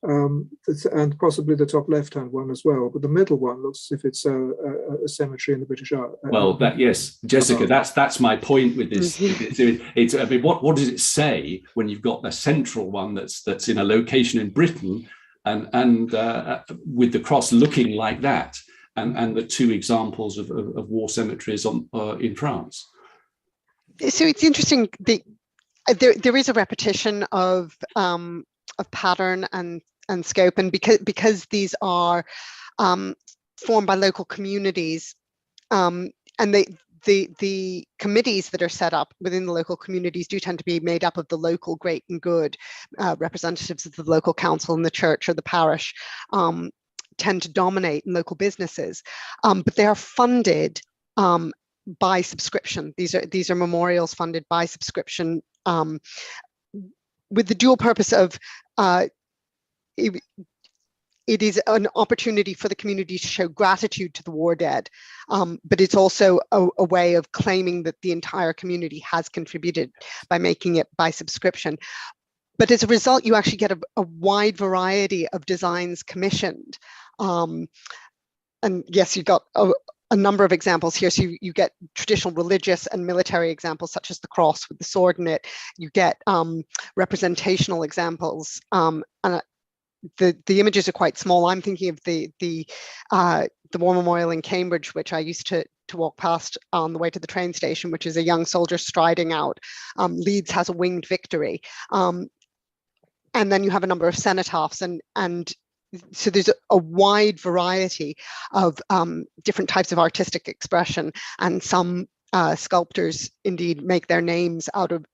and possibly the top left-hand one as well. But the middle one looks as if it's a cemetery in the British Isles. Well, yes, Jessica, that's my point with this. It's I mean, what does it say when you've got the central one that's in a location in Britain and with the cross looking like that, and the two examples of war cemeteries in France? So it's interesting. There is a repetition of pattern and scope, and because these are formed by local communities, and the committees that are set up within the local communities do tend to be made up of the local great and good, representatives of the local council and the church or the parish tend to dominate in local businesses, but they are funded by subscription. These are memorials funded by subscription, with the dual purpose of it is an opportunity for the community to show gratitude to the war dead, but it's also a way of claiming that the entire community has contributed by making it by subscription. But as a result, you actually get a wide variety of designs commissioned. And yes, you've got a number of examples here. So you get traditional religious and military examples, such as the cross with the sword in it. You get representational examples, and the images are quite small. I'm thinking of the War Memorial in Cambridge, which I used to walk past on the way to the train station, which is a young soldier striding out. Leeds has a winged victory, and then you have a number of cenotaphs, and so there's a wide variety of different types of artistic expression, and some sculptors indeed make their names out of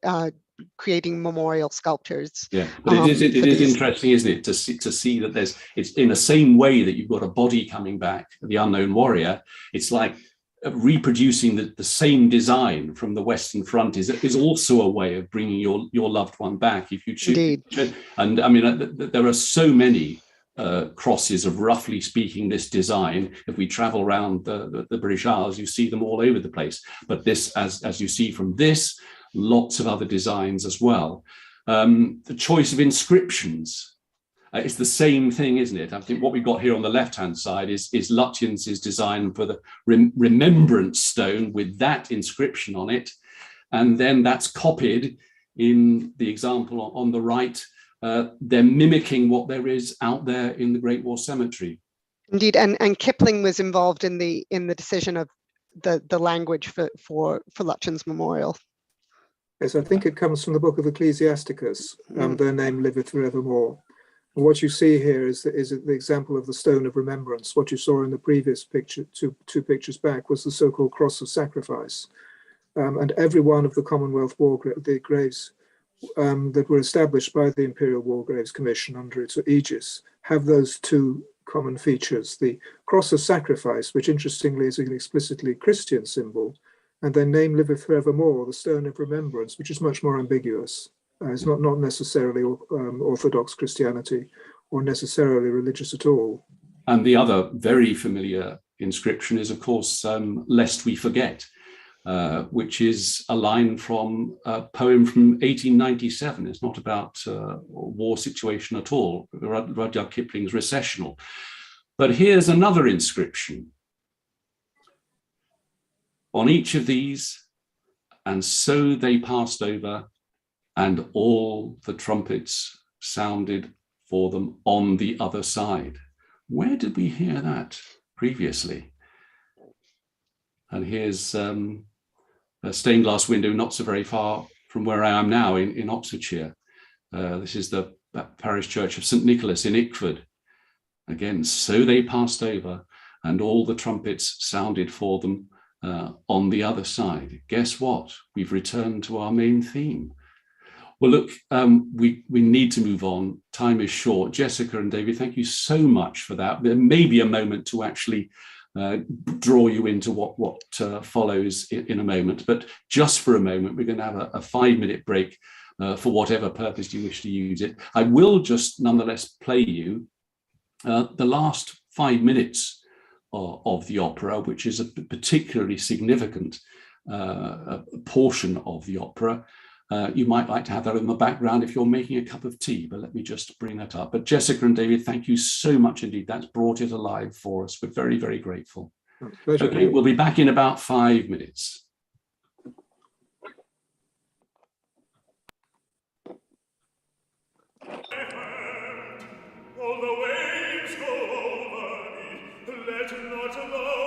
creating memorial sculptures. Yeah, but it is interesting, isn't it, to see that it's in the same way that you've got a body coming back, the unknown warrior. It's like reproducing the same design from the Western Front is also a way of bringing your loved one back, if you choose. Indeed. And I mean, there are so many crosses of, roughly speaking, this design. If we travel around the British Isles, you see them all over the place. But this, as you see from this, lots of other designs as well. The choice of inscriptions, it's the same thing, isn't it? I think what we've got here on the left-hand side is Lutyens' design for the remembrance stone with that inscription on it. And then that's copied in the example on the right. They're mimicking what there is out there in the Great War Cemetery. Indeed, and Kipling was involved in the decision of the language for Lutyens' memorial. Yes, I think it comes from the book of Ecclesiasticus. Their name liveth forevermore. And what you see here is the example of the stone of remembrance. What you saw in the previous picture, two pictures back, was the so-called cross of sacrifice. And every one of the Commonwealth war graves that were established by the Imperial War Graves Commission under its aegis have those two common features: the cross of sacrifice, which interestingly is an explicitly Christian symbol, and then name liveth forevermore, the stone of remembrance, which is much more ambiguous. It's not necessarily Orthodox Christianity or necessarily religious at all. And the other very familiar inscription is, of course, Lest We Forget, which is a line from a poem from 1897. It's not about a war situation at all, Rudyard Kipling's Recessional. But here's another inscription. On each of these, and so they passed over, and all the trumpets sounded for them on the other side. Where did we hear that previously? And here's a stained glass window not so very far from where I am now in Oxfordshire. This is the parish church of St. Nicholas in Ickford. Again, so they passed over, and all the trumpets sounded for them on the other side. Guess what? We've returned to our main theme. Well, look, we need to move on. Time is short. Jessica and David, thank you so much for that. There may be a moment to actually draw you into what follows in a moment. But just for a moment, we're going to have a 5-minute break for whatever purpose you wish to use it. I will just nonetheless play you the last 5 minutes of the opera, which is a particularly significant portion of the opera. You might like to have that in the background if you're making a cup of tea, but let me just bring that up. But Jessica and David, thank you so much indeed. That's brought it alive for us. We're very, very grateful. Pleasure. Okay, we'll be back in about 5 minutes. All the waves go over me, let not the water flood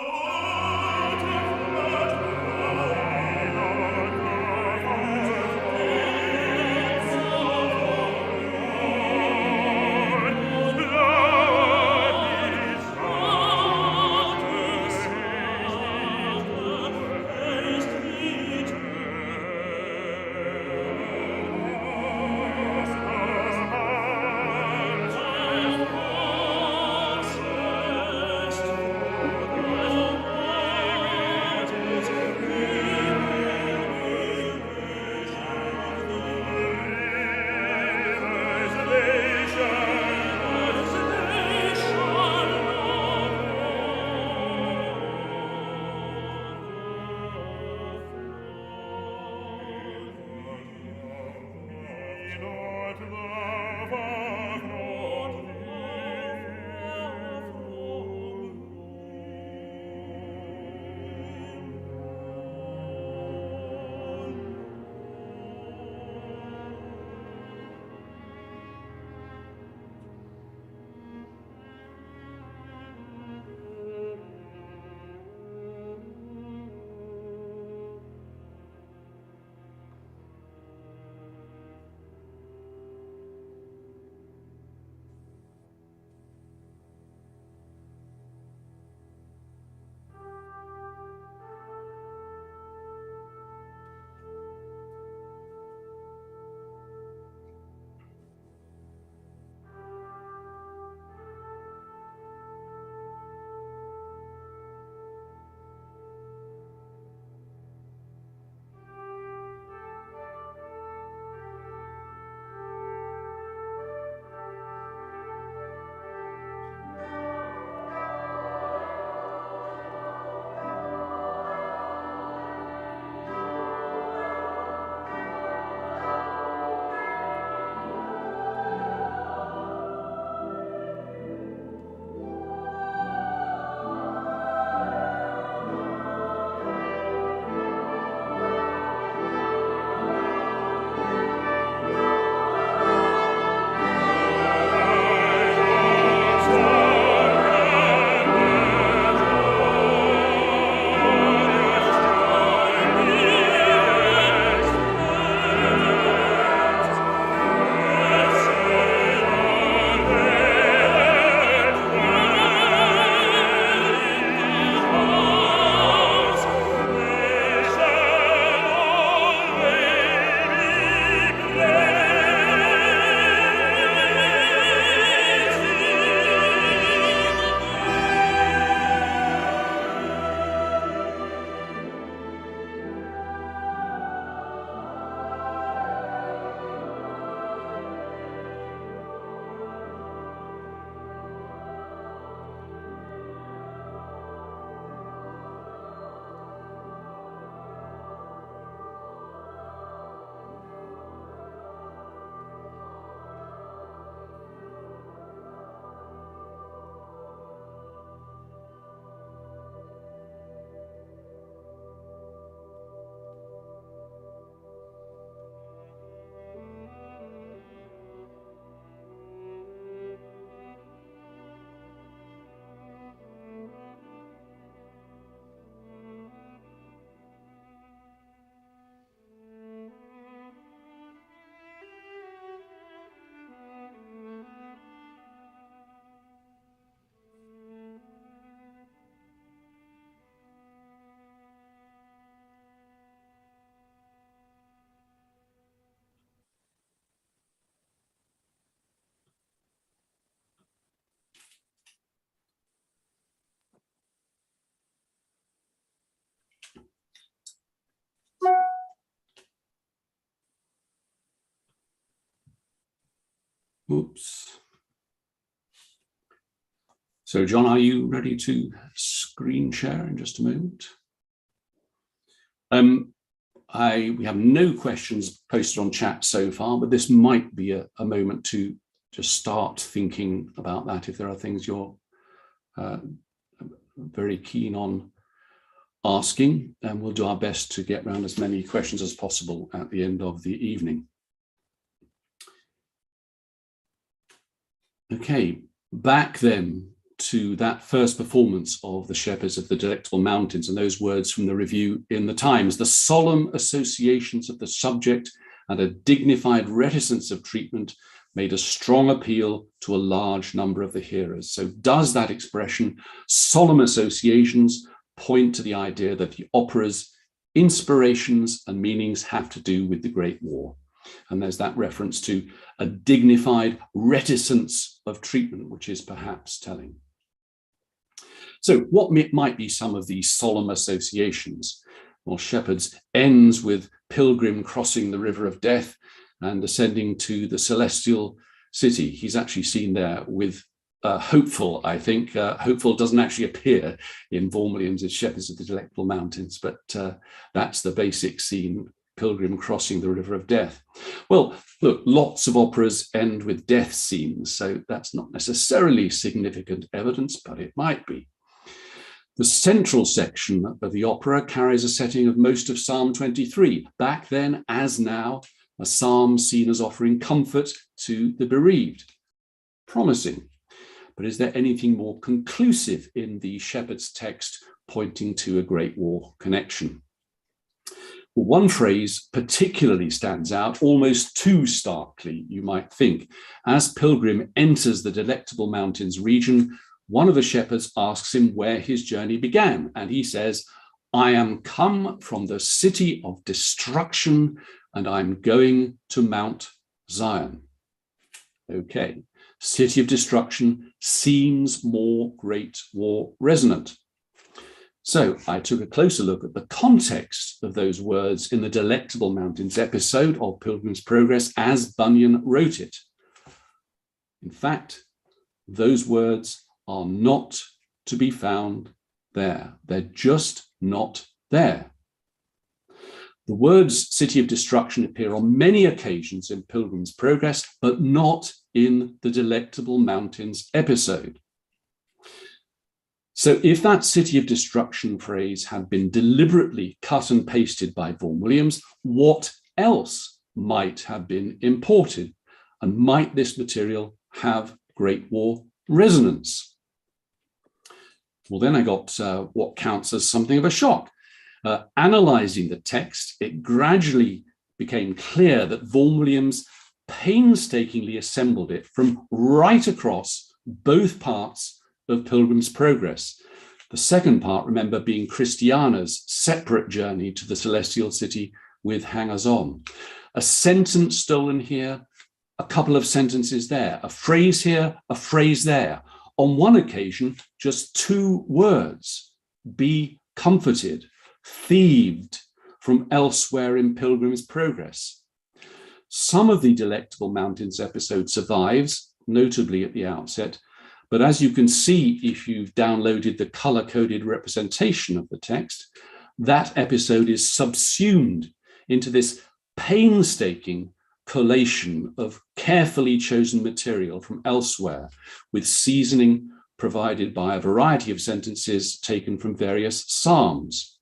Oops. So John, are you ready to screen share in just a moment? we have no questions posted on chat so far, but this might be a moment to just start thinking about that if there are things you're very keen on asking, and we'll do our best to get around as many questions as possible at the end of the evening. Okay, back then to that first performance of the Shepherds of the Delectable Mountains and those words from the review in the Times. The solemn associations of the subject and a dignified reticence of treatment made a strong appeal to a large number of the hearers. So does that expression, solemn associations, point to the idea that the opera's inspirations and meanings have to do with the Great War? And there's that reference to a dignified reticence of treatment, which is perhaps telling. So what might be some of these solemn associations? Well, Shepherds ends with Pilgrim crossing the river of death and ascending to the celestial city. He's actually seen there with Hopeful, I think. Hopeful doesn't actually appear in Vaughan Williams' Shepherds of the Delectable Mountains, but that's the basic scene, Pilgrim crossing the river of death. Well, look, lots of operas end with death scenes, so that's not necessarily significant evidence, but it might be. The central section of the opera carries a setting of most of Psalm 23. Back then, as now, a psalm seen as offering comfort to the bereaved. Promising. But is there anything more conclusive in the Shepherd's text pointing to a Great War connection? Well, one phrase particularly stands out, almost too starkly, you might think. As Pilgrim enters the Delectable Mountains region, one of the shepherds asks him where his journey began, and he says, "I am come from the city of destruction, and I'm going to Mount Zion." Okay, city of destruction seems more Great War resonant. So I took a closer look at the context of those words in the Delectable Mountains episode of Pilgrim's Progress as Bunyan wrote it. In fact, those words are not to be found there. They're just not there. The words city of destruction appear on many occasions in Pilgrim's Progress, but not in the Delectable Mountains episode. So if that city of destruction phrase had been deliberately cut and pasted by Vaughan Williams, what else might have been imported? And might this material have Great War resonance? Well, then I got what counts as something of a shock. Analysing the text, it gradually became clear that Vaughan Williams painstakingly assembled it from right across both parts of Pilgrim's Progress. The second part, remember, being Christiana's separate journey to the celestial city with hangers-on. A sentence stolen here, a couple of sentences there, a phrase here, a phrase there. On one occasion, just two words, be comforted, thieved from elsewhere in Pilgrim's Progress. Some of the Delectable Mountains episode survives, notably at the outset, but as you can see if you've downloaded the color-coded representation of the text, that episode is subsumed into this painstaking collation of carefully chosen material from elsewhere, with seasoning provided by a variety of sentences taken from various psalms.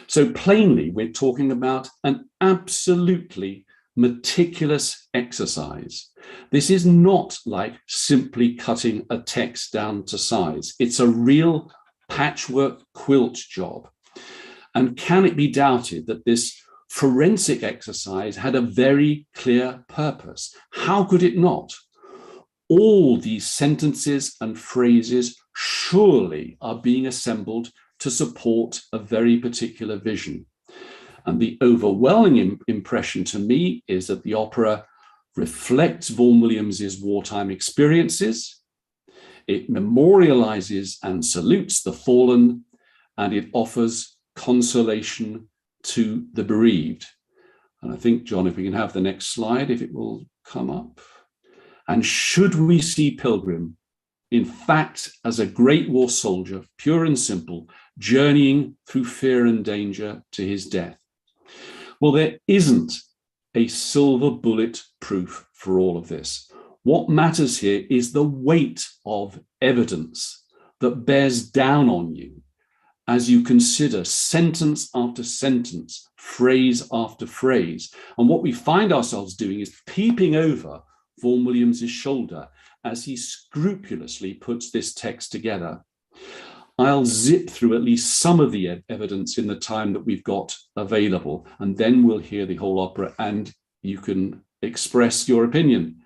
So plainly, we're talking about an absolutely meticulous exercise. This is not like simply cutting a text down to size. It's a real patchwork quilt job. And can it be doubted that this forensic exercise had a very clear purpose? How could it not? All these sentences and phrases surely are being assembled to support a very particular vision. And the overwhelming impression to me is that the opera reflects Vaughan Williams's wartime experiences, it memorializes and salutes the fallen, and it offers consolation to the bereaved. And I think, John, if we can have the next slide, if it will come up. And should we see Pilgrim, in fact, as a Great War soldier, pure and simple, journeying through fear and danger to his death? Well, there isn't a silver bullet proof for all of this. What matters here is the weight of evidence that bears down on you as you consider sentence after sentence, phrase after phrase. And what we find ourselves doing is peeping over Vaughan Williams's shoulder as he scrupulously puts this text together. I'll zip through at least some of the evidence in the time that we've got available, and then we'll hear the whole opera and you can express your opinion,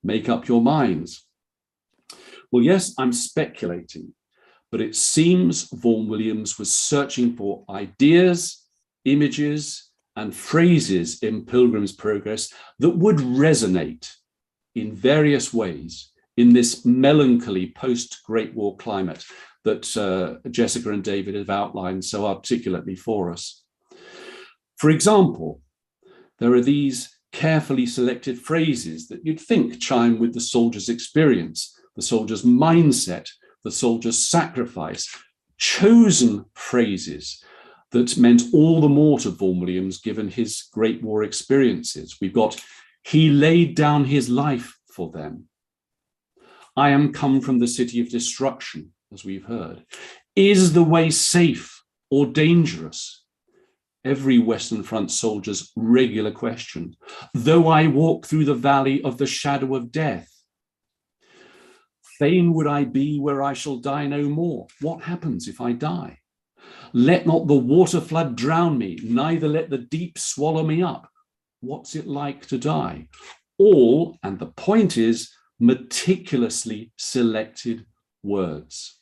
make up your minds. Well, yes, I'm speculating, but it seems Vaughan Williams was searching for ideas, images, and phrases in Pilgrim's Progress that would resonate in various ways in this melancholy post-Great War climate that Jessica and David have outlined so articulately for us. For example, there are these carefully selected phrases that you'd think chime with the soldier's experience, the soldier's mindset, the soldier's sacrifice, chosen phrases that meant all the more to Vaughan Williams given his Great War experiences. We've got, he laid down his life for them. I am come from the city of destruction, as we've heard. Is the way safe or dangerous? Every Western Front soldier's regular question. Though I walk through the valley of the shadow of death, fain would I be where I shall die no more. What happens if I die? Let not the water flood drown me, neither let the deep swallow me up. What's it like to die? All, and the point is, meticulously selected words.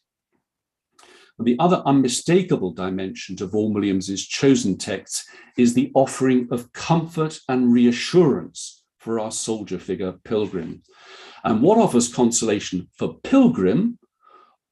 The other unmistakable dimension to Vaughan Williams's chosen texts is the offering of comfort and reassurance for our soldier figure, Pilgrim. And what offers consolation for Pilgrim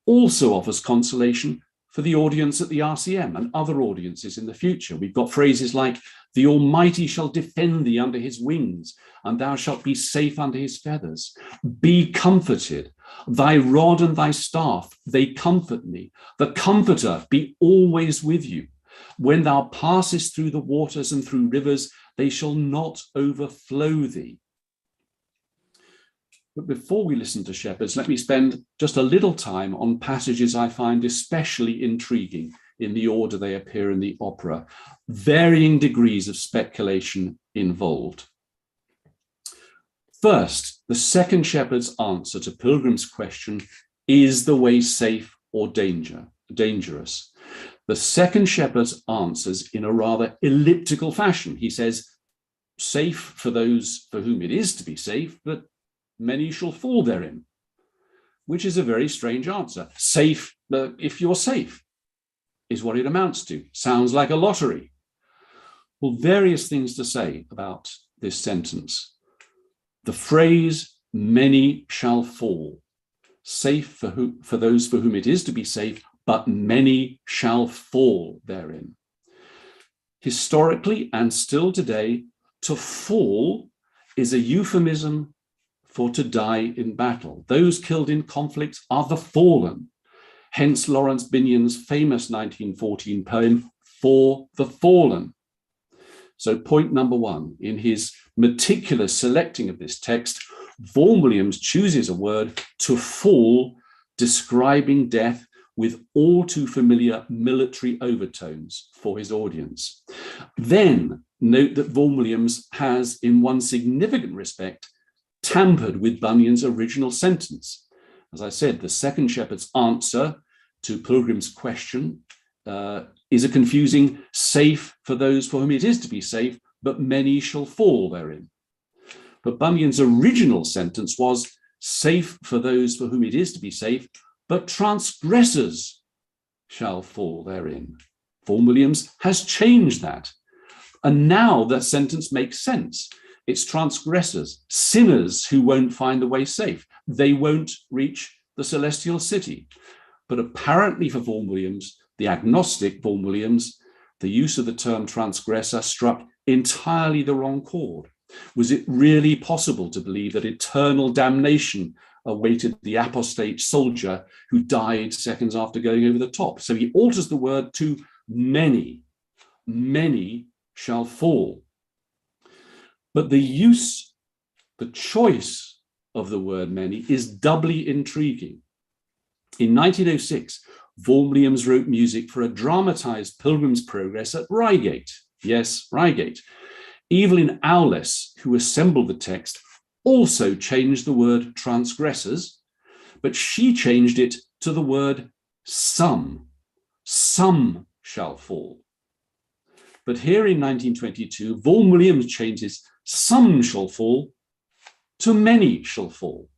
also offers consolation for the audience at the RCM and other audiences in the future. We've got phrases like, the Almighty shall defend thee under his wings, and thou shalt be safe under his feathers. Be comforted. Thy rod and thy staff, they comfort me. The Comforter be always with you. When thou passest through the waters and through rivers, they shall not overflow thee. But before we listen to shepherds, let me spend just a little time on passages I find especially intriguing in the order they appear in the opera, varying degrees of speculation involved. First, the second shepherd's answer to Pilgrim's question, is the way safe or dangerous? The second shepherd answers in a rather elliptical fashion. He says, safe for those for whom it is to be safe, but many shall fall therein, which is a very strange answer. Safe, if you're safe, is what it amounts to. Sounds like a lottery. Well, various things to say about this sentence. The phrase, many shall fall, safe for those for whom it is to be safe, but many shall fall therein. Historically and still today, to fall is a euphemism for to die in battle. Those killed in conflict are the fallen. Hence Lawrence Bunyan's famous 1914 poem, For the Fallen. So point number one, in his meticulous selecting of this text, Vaughan Williams chooses a word, to fall, describing death with all too familiar military overtones for his audience. Then note that Vaughan Williams has, in one significant respect, tampered with Bunyan's original sentence. As I said, the second shepherd's answer to Pilgrim's question is a confusing safe for those for whom it is to be safe, but many shall fall therein. But Bunyan's original sentence was safe for those for whom it is to be safe, but transgressors shall fall therein. Vaughan Williams has changed that. And now that sentence makes sense. It's transgressors, sinners who won't find the way safe. They won't reach the celestial city. But apparently for Vaughan Williams, the agnostic Vaughan Williams, the use of the term transgressor struck entirely the wrong chord. Was it really possible to believe that eternal damnation awaited the apostate soldier who died seconds after going over the top? So he alters the word to many shall fall. But the choice of the word many is doubly intriguing. In 1906, Vaughan Williams wrote music for a dramatized Pilgrim's Progress at Reigate. Yes, Reigate. Evelyn Owless, who assembled the text, also changed the word transgressors, but she changed it to the word some. Some shall fall. But here in 1922, Vaughan Williams changes some shall fall to many shall fall.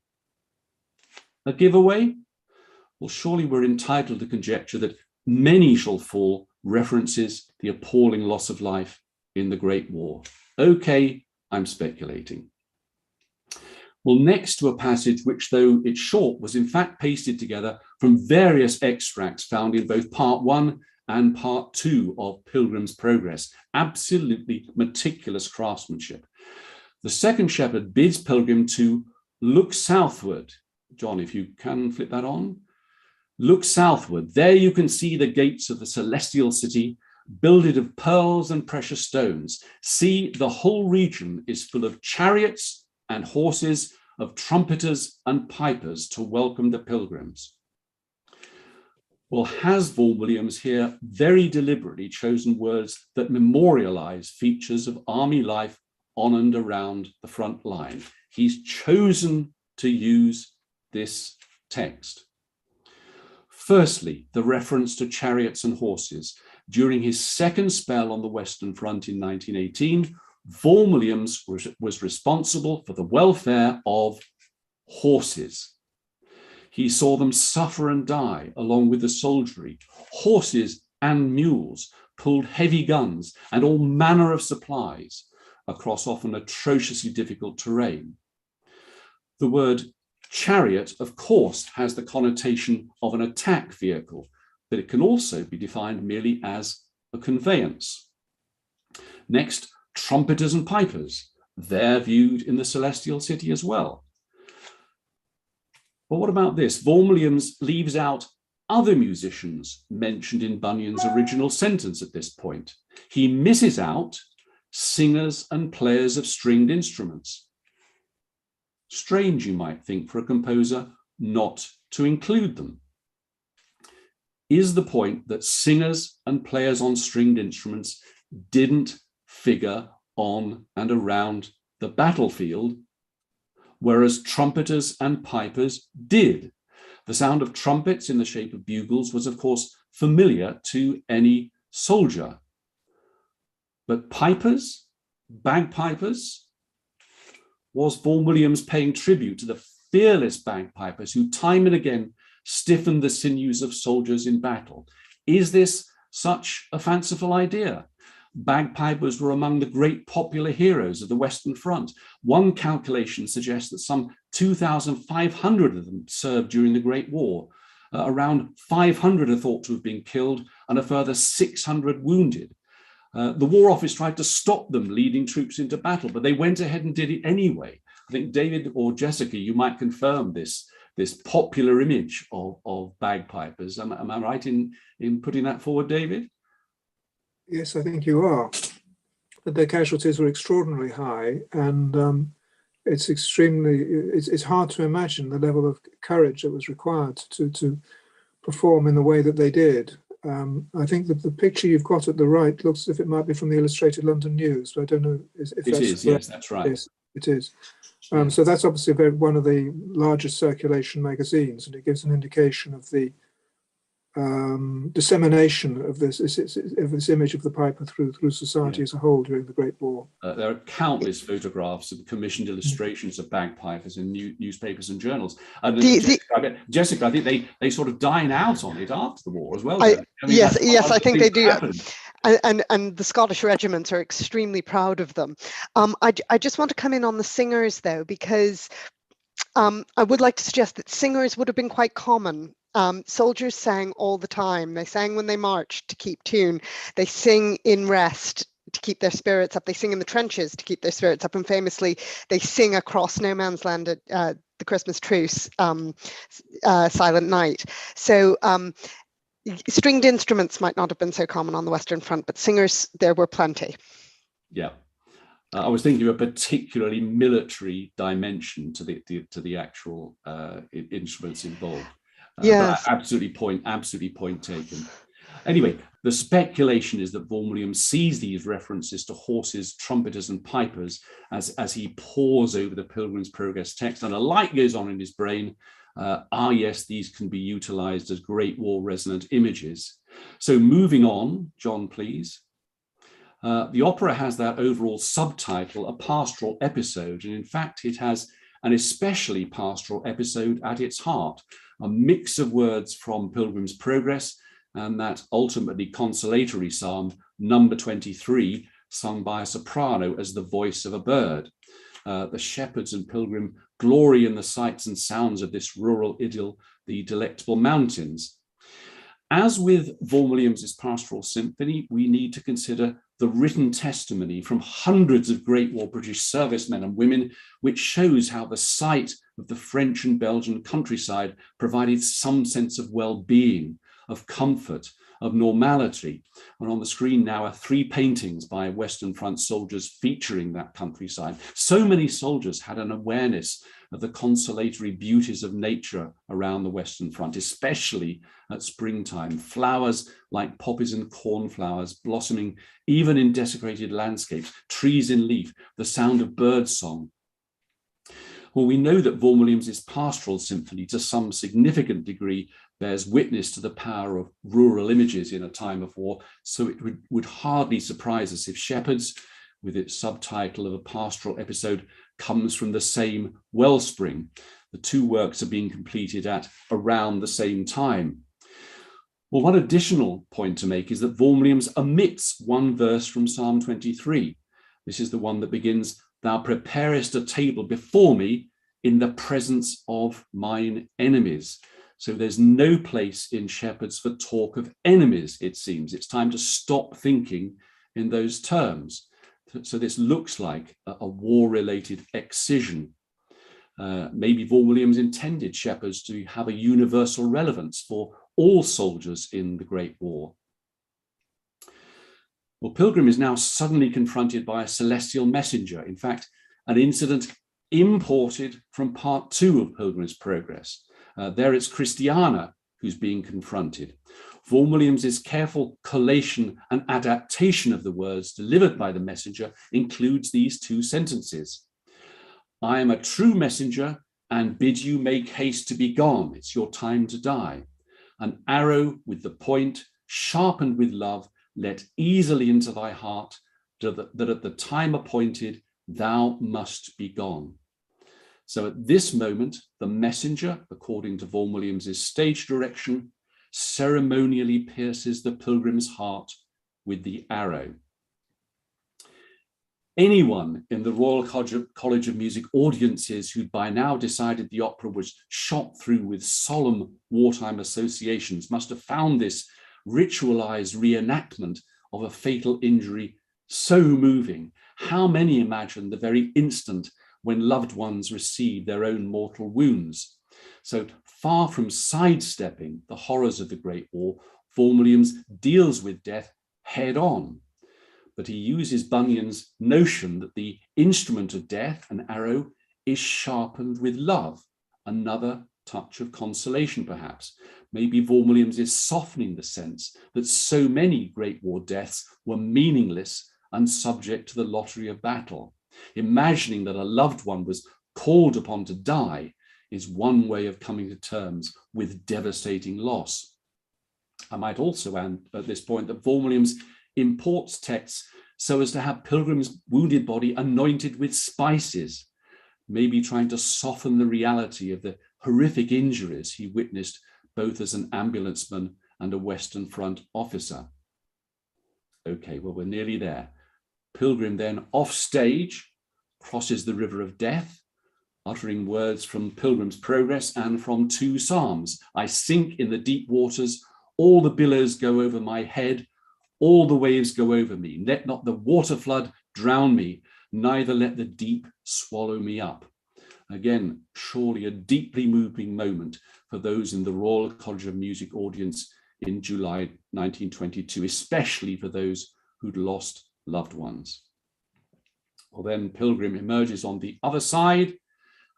A giveaway? Well, surely we're entitled to conjecture that many shall fall references the appalling loss of life in the Great War. Okay, I'm speculating. Well, next to a passage which, though it's short, was in fact pasted together from various extracts found in both part 1 and part 2 of Pilgrim's Progress. Absolutely meticulous craftsmanship. The second shepherd bids Pilgrim to look southward. John, if you can flip that on. Look southward. There you can see the gates of the celestial city, builded of pearls and precious stones. See, the whole region is full of chariots and horses, of trumpeters and pipers to welcome the pilgrims. Well, has Vaughan Williams here very deliberately chosen words that memorialize features of army life on and around the front line? He's chosen to use this text. Firstly, the reference to chariots and horses. During his second spell on the Western Front in 1918, Vaughan Williams was responsible for the welfare of horses. He saw them suffer and die along with the soldiery. Horses and mules pulled heavy guns and all manner of supplies across often atrociously difficult terrain. The word chariot, of course, has the connotation of an attack vehicle, but it can also be defined merely as a conveyance. Next, trumpeters and pipers. They're viewed in the celestial city as well. But what about this? Vaughan Williams leaves out other musicians mentioned in Bunyan's original sentence at this point. He misses out singers and players of stringed instruments. Strange, you might think, for a composer not to include them. Is the point that singers and players on stringed instruments didn't figure on and around the battlefield, whereas trumpeters and pipers did? The sound of trumpets in the shape of bugles was, of course, familiar to any soldier. But pipers, bagpipers, was Vaughan Williams paying tribute to the fearless bagpipers who time and again stiffened the sinews of soldiers in battle? Is this such a fanciful idea? Bagpipers were among the great popular heroes of the Western Front. One calculation suggests that some 2,500 of them served during the Great War. Around 500 are thought to have been killed and a further 600 wounded. The War Office tried to stop them leading troops into battle, but they went ahead and did it anyway. I think David or Jessica, you might confirm this popular image of bagpipers. Am I right in putting that forward, David? Yes, I think you are. But their casualties were extraordinarily high, and it's hard to imagine the level of courage that was required to perform in the way that they did. I think that the picture you've got at the right looks as if it might be from the Illustrated London News, but I don't know if that's correct. Yes, that's right. Yes, it is. So that's obviously one of the largest circulation magazines, and it gives an indication of the dissemination of this image of the piper through society as a whole during the Great War. There are countless photographs and commissioned illustrations of bagpipers in newspapers and journals. And Jessica, I think they sort of dine out on it after the war as well. Yes, I think they do. And the Scottish regiments are extremely proud of them. I just want to come in on the singers, though, because I would like to suggest that singers would have been quite common. Soldiers sang all the time. They sang when they marched to keep tune. They sing in rest to keep their spirits up. They sing in the trenches to keep their spirits up. And famously, they sing across no man's land at the Christmas truce, Silent Night. So stringed instruments might not have been so common on the Western Front, but singers, there were plenty. Yeah. I was thinking of a particularly military dimension to the actual instruments involved. Yes. Absolutely point taken. Anyway, the speculation is that Vaughan Williams sees these references to horses, trumpeters, and pipers as he pores over the Pilgrim's Progress text, and a light goes on in his brain. Yes, these can be utilized as Great War resonant images. So moving on, John, please. The opera has that overall subtitle, a pastoral episode, and in fact it has an especially pastoral episode at its heart, a mix of words from Pilgrim's Progress and that ultimately consolatory psalm, number 23, sung by a soprano as the voice of a bird. The shepherds and pilgrim glory in the sights and sounds of this rural idyll, the Delectable Mountains. As with Vaughan Williams's Pastoral Symphony, we need to consider the written testimony from hundreds of Great War British servicemen and women, which shows how the sight of the French and Belgian countryside provided some sense of well-being, of comfort, of normality. And on the screen now are 3 paintings by Western Front soldiers featuring that countryside. So many soldiers had an awareness of the consolatory beauties of nature around the Western Front, especially at springtime. Flowers like poppies and cornflowers blossoming even in desecrated landscapes, trees in leaf, the sound of birdsong. Well, we know that Vaughan Williams's Pastoral Symphony to some significant degree bears witness to the power of rural images in a time of war, so it would hardly surprise us if Shepherds, with its subtitle of a pastoral episode, comes from the same wellspring. The 2 works are being completed at around the same time. Well, one additional point to make is that Vaughan Williams omits 1 verse from Psalm 23. This is the one that begins, "Thou preparest a table before me in the presence of mine enemies." So there's no place in Shepherds for talk of enemies, it seems. It's time to stop thinking in those terms. So this looks like a war-related excision. Maybe Vaughan Williams intended Shepherds to have a universal relevance for all soldiers in the Great War. Well, Pilgrim is now suddenly confronted by a celestial messenger. In fact, an incident imported from part 2 of Pilgrim's Progress. There it's Christiana who's being confronted. Vaughan Williams's careful collation and adaptation of the words delivered by the messenger includes these 2 sentences. "I am a true messenger and bid you make haste to be gone. It's your time to die. An arrow with the point, sharpened with love, let easily into thy heart, that at the time appointed thou must be gone." So at this moment, the messenger, according to Vaughan Williams's stage direction, ceremonially pierces the pilgrim's heart with the arrow. Anyone in the Royal College of Music audiences who'd by now decided the opera was shot through with solemn wartime associations must have found this ritualized reenactment of a fatal injury so moving. How many imagine the very instant when loved ones receive their own mortal wounds? So far from sidestepping the horrors of the Great War, Vaughan Williams deals with death head on. But he uses Bunyan's notion that the instrument of death, an arrow, is sharpened with love, another touch of consolation perhaps. Maybe Vaughan Williams is softening the sense that so many Great War deaths were meaningless and subject to the lottery of battle. Imagining that a loved one was called upon to die is one way of coming to terms with devastating loss. I might also add at this point that Vaughan Williams imports texts so as to have Pilgrim's wounded body anointed with spices, maybe trying to soften the reality of the horrific injuries he witnessed both as an ambulanceman and a Western Front officer. Okay, well, we're nearly there. Pilgrim then off stage crosses the river of death, uttering words from Pilgrim's Progress and from 2 psalms. "I sink in the deep waters, all the billows go over my head, all the waves go over me. Let not the water flood drown me, neither let the deep swallow me up." Again, surely a deeply moving moment for those in the Royal College of Music audience in July 1922, especially for those who'd lost loved ones. Well, then Pilgrim emerges on the other side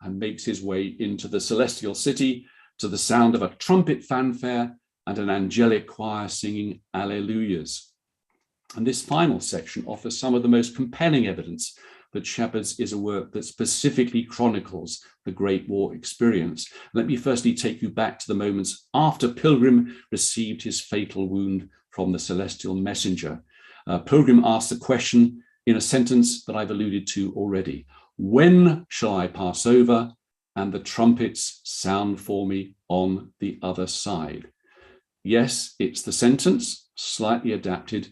and makes his way into the celestial city to the sound of a trumpet fanfare and an angelic choir singing Alleluias. And this final section offers some of the most compelling evidence that Shepherds is a work that specifically chronicles the Great War experience. Let me firstly take you back to the moments after Pilgrim received his fatal wound from the celestial messenger. Pilgrim asked the question in a sentence that I've alluded to already. When shall I pass over and the trumpets sound for me on the other side? Yes, it's the sentence, slightly adapted,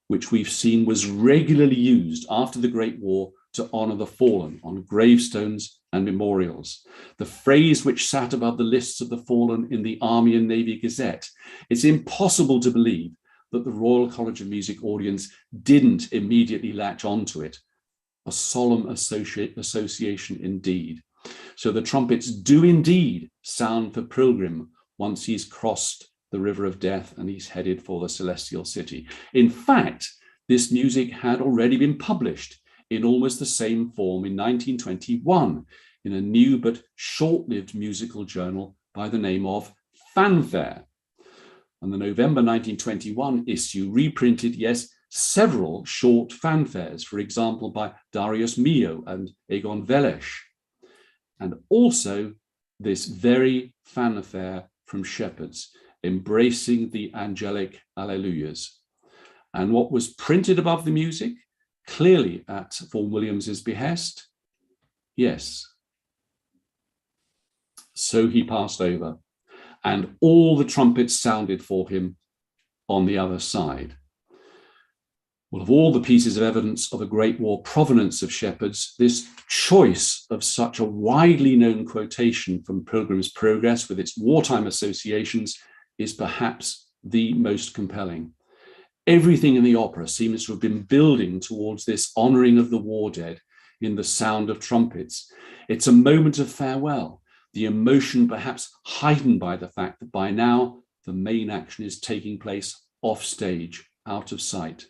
which we've seen was regularly used after the Great War to honor the fallen on gravestones and memorials. The phrase which sat above the lists of the fallen in the Army and Navy Gazette. It's impossible to believe that the Royal College of Music audience didn't immediately latch onto it. A solemn association indeed. So the trumpets do indeed sound for Pilgrim once he's crossed the river of death and he's headed for the celestial city. In fact, this music had already been published in almost the same form in 1921 in a new but short-lived musical journal by the name of Fanfare. And the November 1921 issue reprinted, yes, several short fanfares, for example, by Darius Milhaud and Egon Veles, and also this very fanfare from Shepherds, embracing the angelic Alleluias. And what was printed above the music, clearly at Vaughan Williams's behest, yes, so he passed over, and all the trumpets sounded for him on the other side. Well, of all the pieces of evidence of a Great War provenance of Shepherds, this choice of such a widely known quotation from Pilgrim's Progress with its wartime associations is perhaps the most compelling. Everything in the opera seems to have been building towards this honoring of the war dead in the sound of trumpets. It's a moment of farewell, the emotion perhaps heightened by the fact that by now the main action is taking place off stage, out of sight.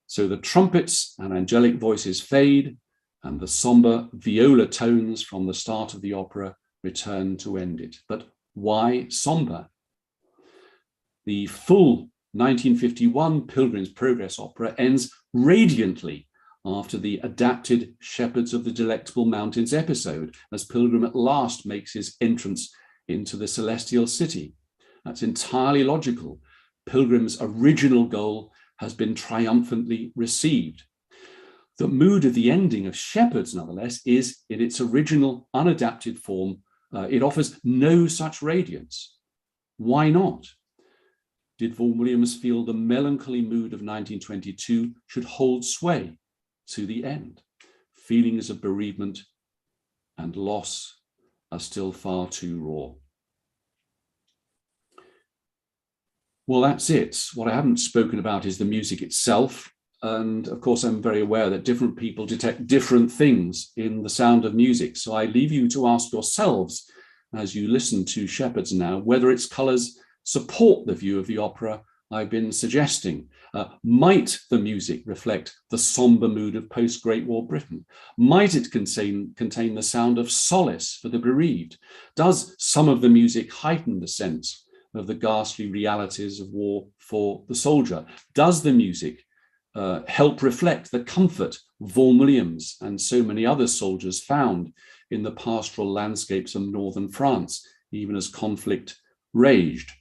So the trumpets and angelic voices fade, and the somber viola tones from the start of the opera return to end it. But why somber? The full 1951 Pilgrim's Progress opera ends radiantly after the adapted Shepherds of the Delectable Mountains episode, as Pilgrim at last makes his entrance into the celestial city. That's entirely logical. Pilgrim's original goal has been triumphantly received. The mood of the ending of Shepherds, nonetheless, is in its original unadapted form. It offers no such radiance. Why not? Did Vaughan Williams feel the melancholy mood of 1922 should hold sway to the end? Feelings of bereavement and loss are still far too raw. Well, that's it. What I haven't spoken about is the music itself. And of course, I'm very aware that different people detect different things in the sound of music. So I leave you to ask yourselves, as you listen to Shepherds now, whether its colours support the view of the opera I've been suggesting. Might the music reflect the somber mood of post-Great War Britain? Might it contain the sound of solace for the bereaved? Does some of the music heighten the sense of the ghastly realities of war for the soldier? Does the music help reflect the comfort Vaughan Williams and so many other soldiers found in the pastoral landscapes of northern France, even as conflict raged?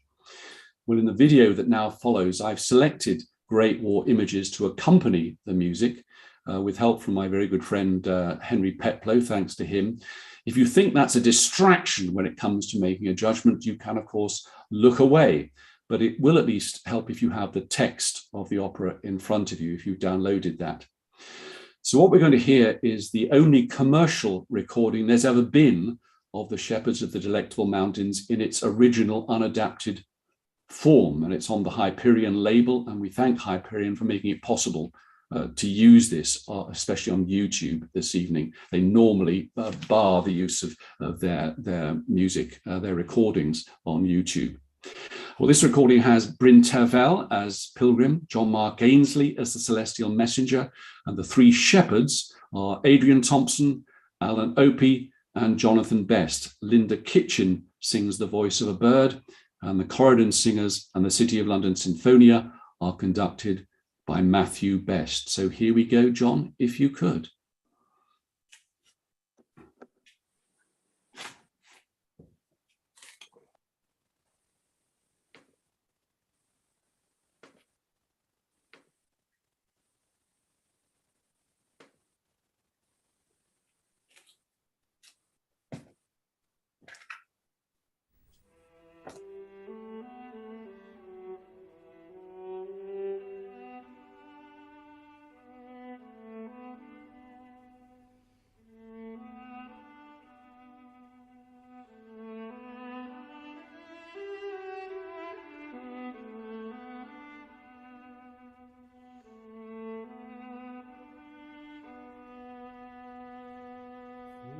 Well, in the video that now follows, I've selected Great War images to accompany the music with help from my very good friend Henry Peplow, thanks to him. If you think that's a distraction when it comes to making a judgment, you can, of course, look away, but it will at least help if you have the text of the opera in front of you, if you've downloaded that. So what we're going to hear is the only commercial recording there's ever been of the Shepherds of the Delectable Mountains in its original unadapted form, and it's on the Hyperion label, and we thank Hyperion for making it possible to use this, especially on YouTube this evening. They normally bar the use of their music, their recordings on YouTube. Well, this recording has Bryn Terfel as Pilgrim, John Mark Ainsley as the Celestial Messenger, and the three Shepherds are Adrian Thompson, Alan Opie, and Jonathan Best. Linda Kitchen sings The Voice of a Bird, and the Corridon Singers and the City of London Sinfonia are conducted by Matthew Best. So here we go, John, if you could.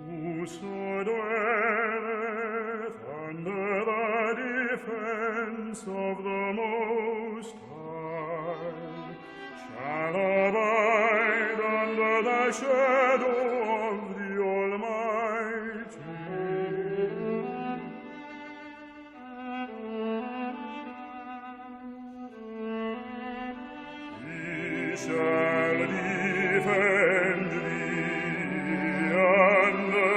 Whoso dwelleth under the defense of the Most High shall abide under the shadow of the Almighty. He shall defend thee under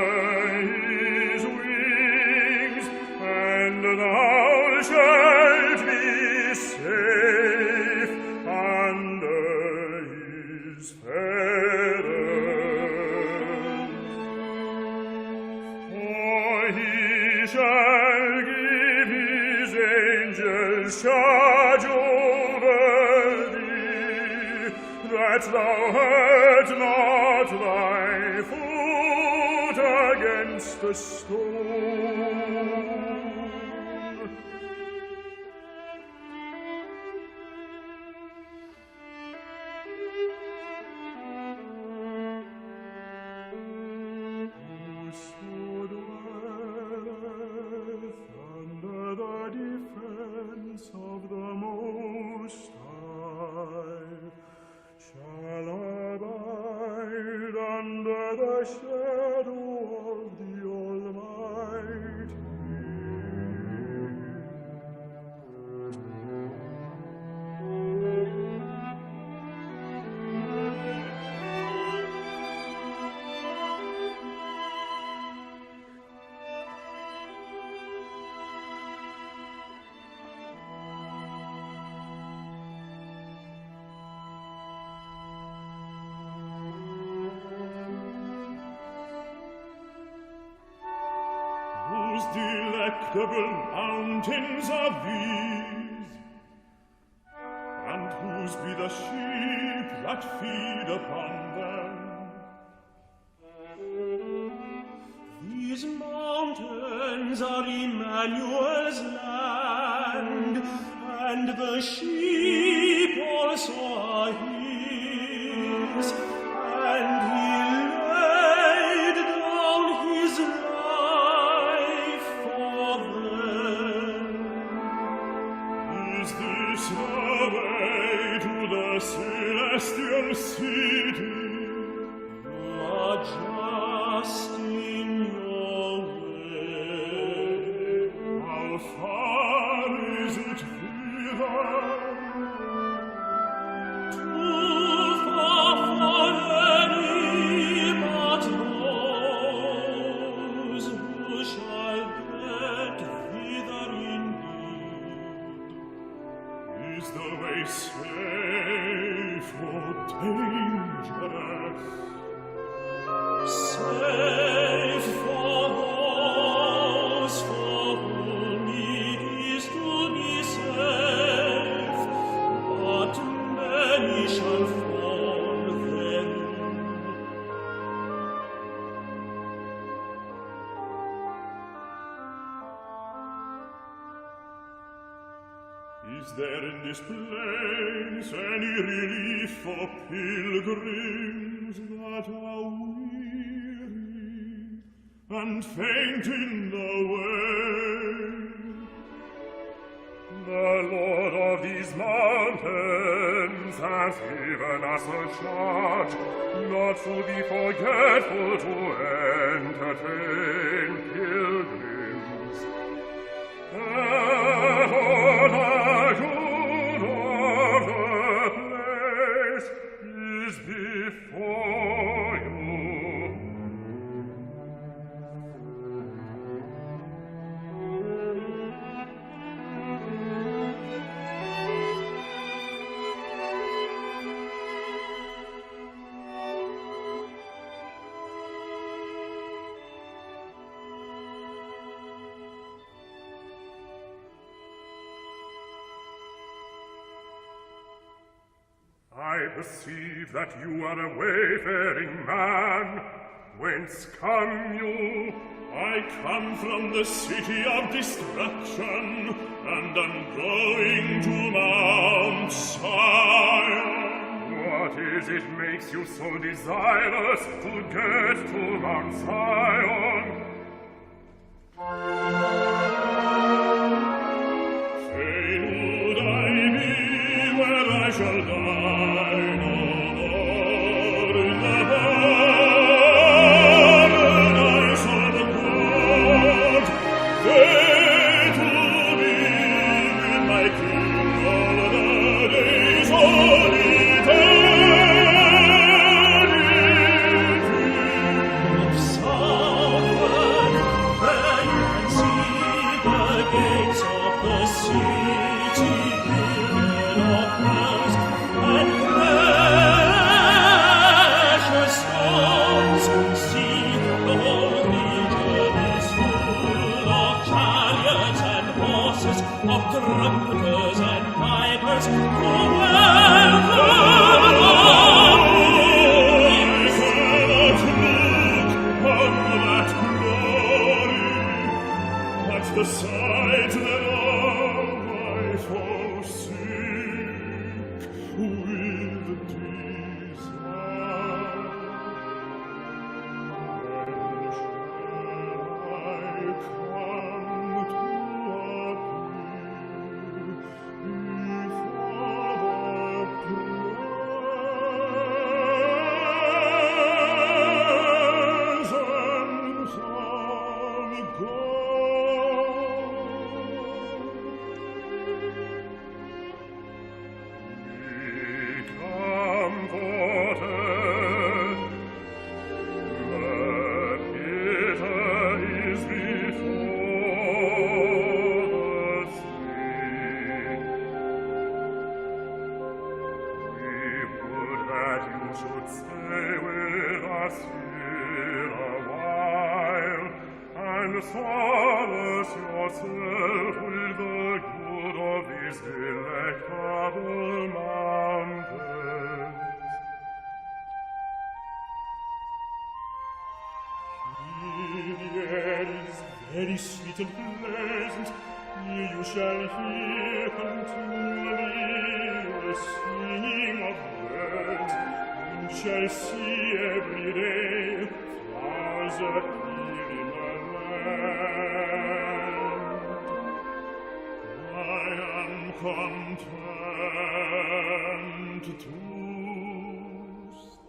his wings, and thou shalt be safe under his feathers. For he shall give his angels charge over thee, that thou hurt not thy foot against a stone. Whoso dwelleth under the defense of the Most High shall abide under the shadow of the Almighty. Whose delectable mountains are these, and whose be the sheep that feed upon them? These mountains are Emmanuel's land, and the sheep also are his, and he laid down his life for them. Is this the way to the celestial city? You are just in your way. How far is it thither? Too far for any but those who shall get thither indeed. Is the way safe or dangerous? Safe for those for whom it is to be safe, but many shall fall therein. Is there in this place any relief for pilgrims that are weary and faint in the way? The Lord of these mountains has given us a charge, not to be forgetful to entertain pilgrims. Therefore, the good of the place is before you. I perceive that you are a wayfaring man. Whence come you? I come from the city of destruction, and am going to Mount Zion. What is it makes you so desirous to get to Mount Zion? Fain would I be where I shall die no more in the paradise of God. Fain to be with my King all the days of eternity. Southward, where you can see the gates of the city builded of pearls and precious stones. See, the whole region is full of chariots and horses, of trumpeters and pipers, who welcome the That's the sight that all my forsake with desire. When shall I come to appear before the presence of God? Should stay with us here a while, and solace yourself with the good of these delectable mountains. The air is very sweet and pleasant. You shall hear continually the singing of birds. You shall see every day flowers appear in the land. I am content to stand.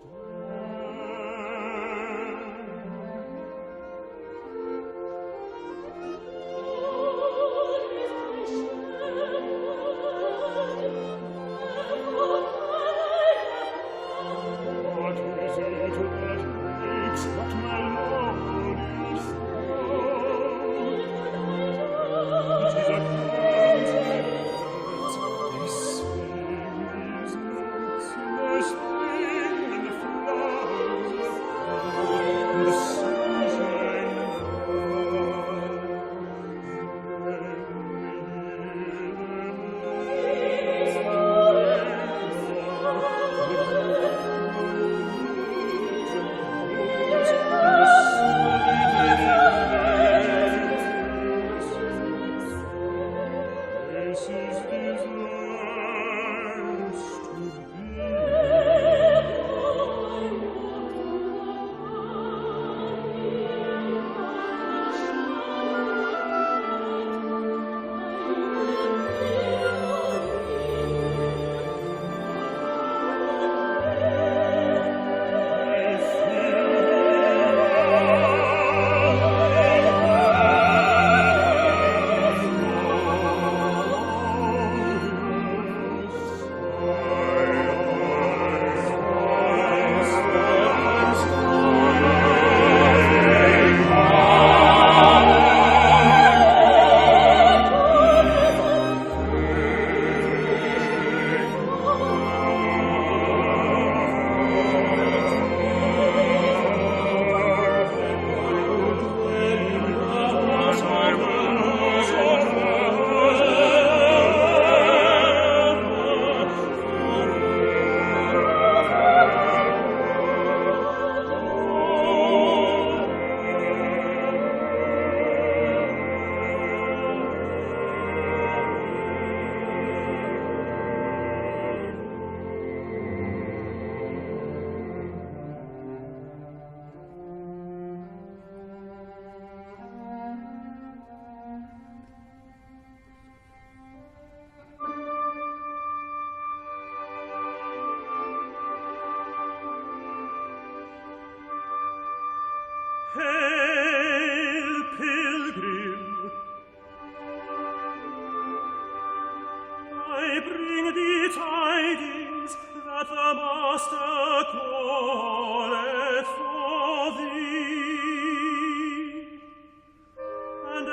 What is it that makes that melodious sound? It is a thousand words they sing these notes in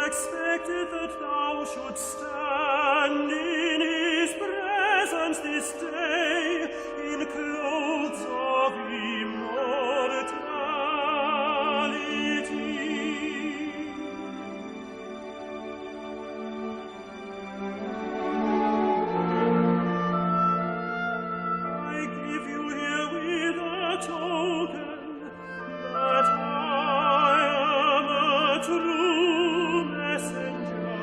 expected that thou shouldst stand in his presence this day in clothes of immortality. I give you herewith a token that I am a true messenger,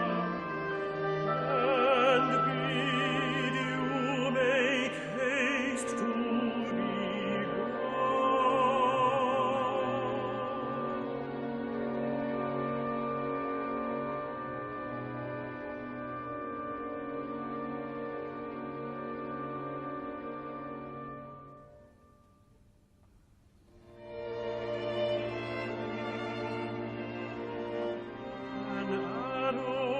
and bid you make haste to be An arrow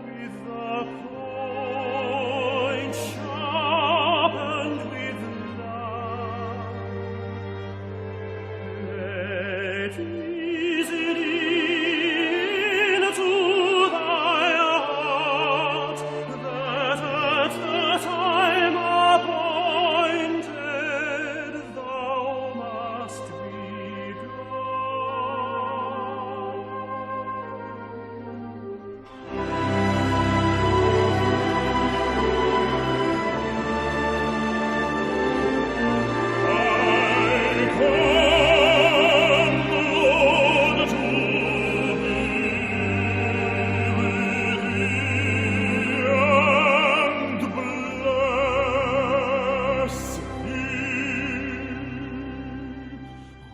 with the point sharpened with love, let easily into thy heart, that at the time appointed thou must be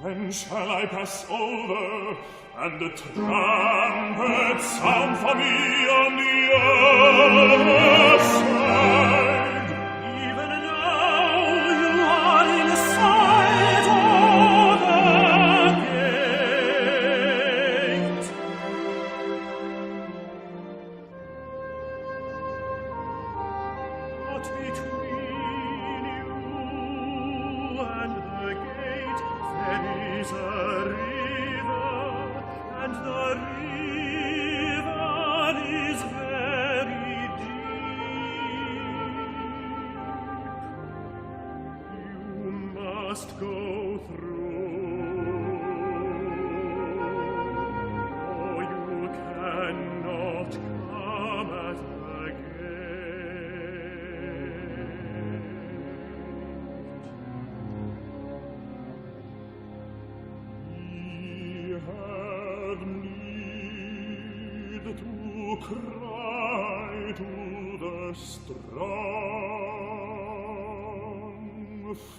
When shall I pass over, and the trumpet sound for me on the other side? Even now you are in sight of the gate. But between you and the gate there is a river, and the river is very deep. You must go through, or you cannot come at the gate. We have need to cry to the strong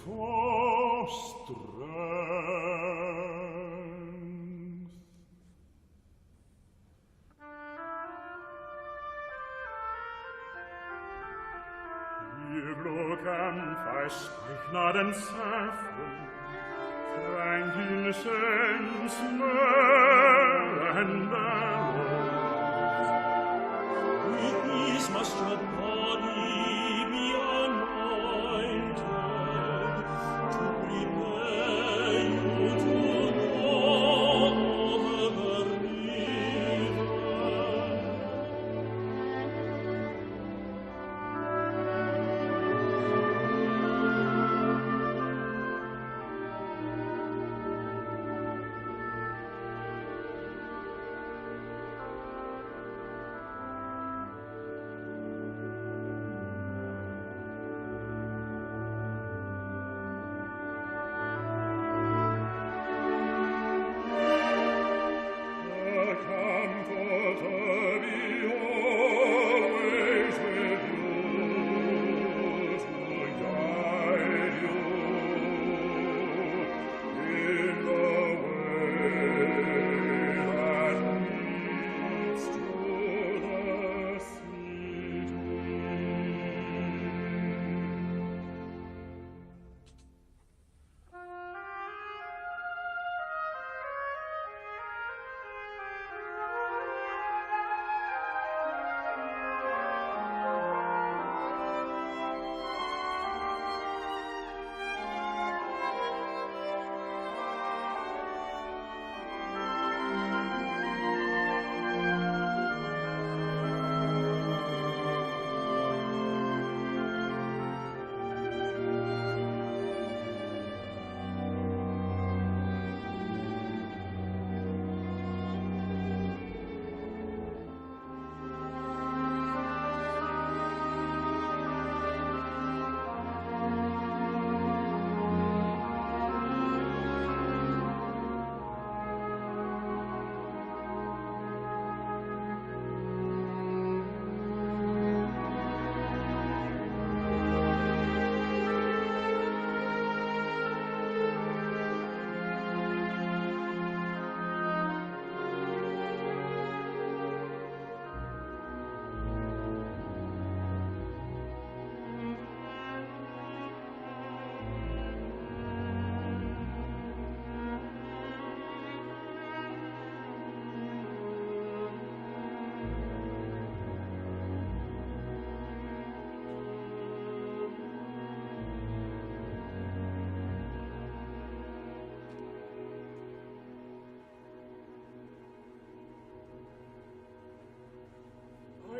for strength. Ihr Blutkampf Spreichnad Saffron, frankincense, myrrh, and aloes. With these must your body be anointed, to prepare you to go over the river.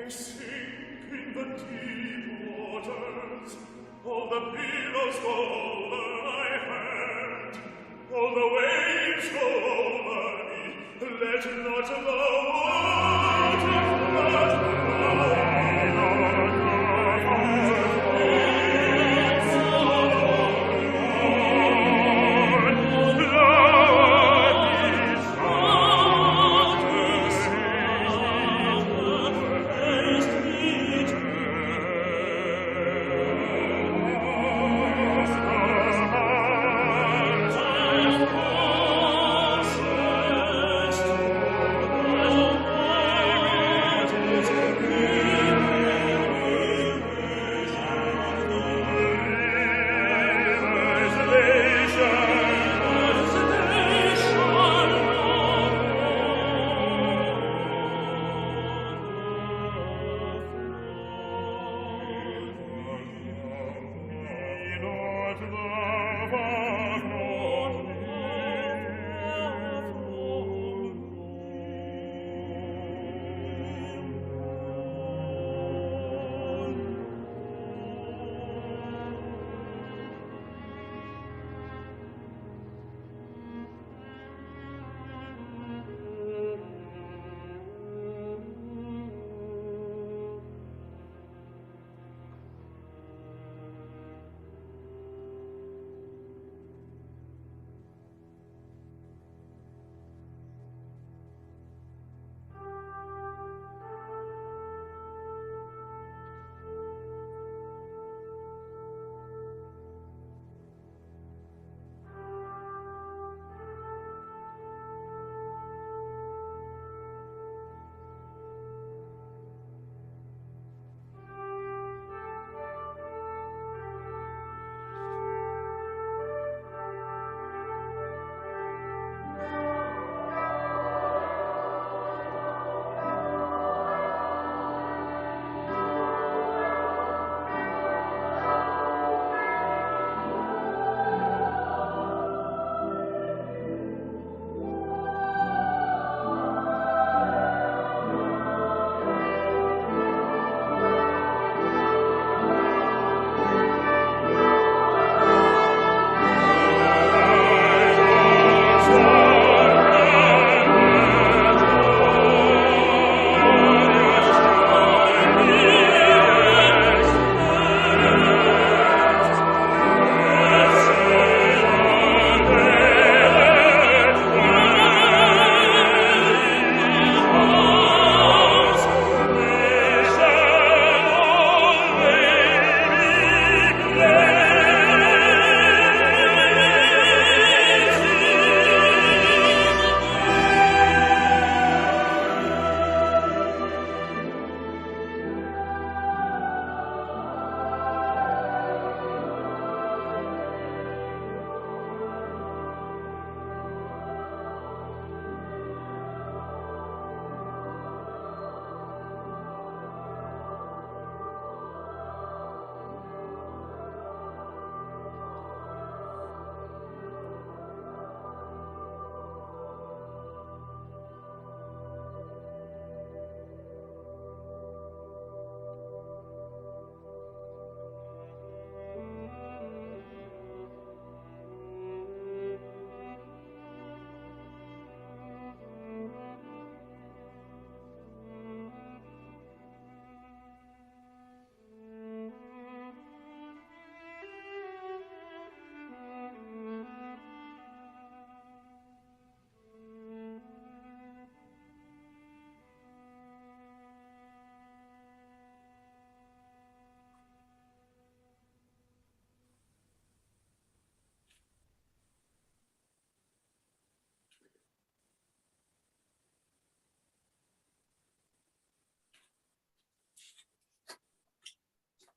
I sink in the deep waters, all the billows go over my head, all the waves go over me, let not the water flood me.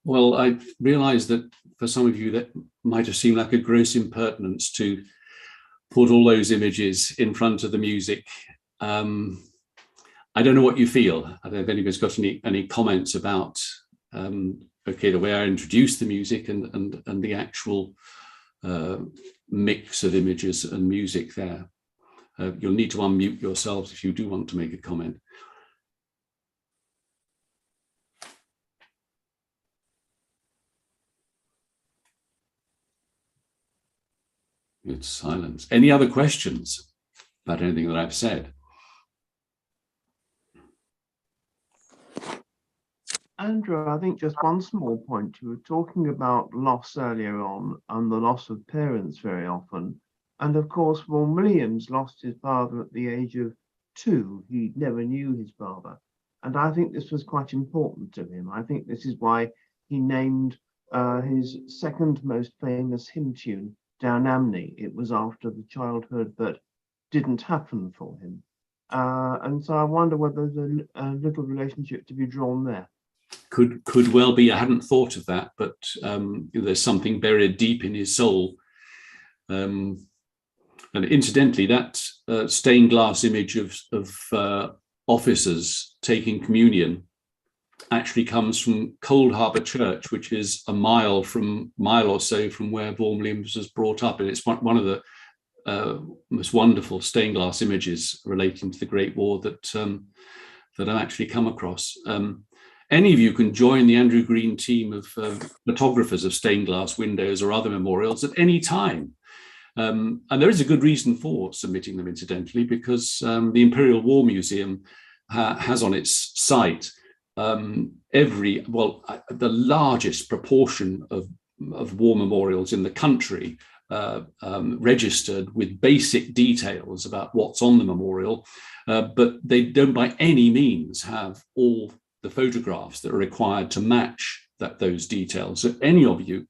Well, I realise that for some of you that might have seemed like a gross impertinence to put all those images in front of the music. I don't know what you feel. I don't know if anybody's got any comments about the way I introduced the music and the actual mix of images and music there. You'll need to unmute yourselves if you do want to make a comment. It's silence. Any other questions about anything that I've said? Andrew, I think just one small point. You were talking about loss earlier on and the loss of parents very often. And of course, Vaughan Williams lost his father at the age of 2. He never knew his father. And I think this was quite important to him. I think this is why he named his second most famous hymn tune, Down Amney. It was after the childhood that didn't happen for him. And so I wonder whether there's a little relationship to be drawn there. Could well be. I hadn't thought of that, but there's something buried deep in his soul. And incidentally, that stained glass image of officers taking communion actually comes from Cold Harbour Church, which is a mile or so from where Vaughan Williams was brought up, and it's one of the most wonderful stained glass images relating to the Great War that I've actually come across. Any of you can join the Andrew Green team of photographers of stained glass windows or other memorials at any time. And there is a good reason for submitting them, incidentally, because the Imperial War Museum has on its site the largest proportion of war memorials in the country registered with basic details about what's on the memorial, but they don't by any means have all the photographs that are required to match those details. So any of you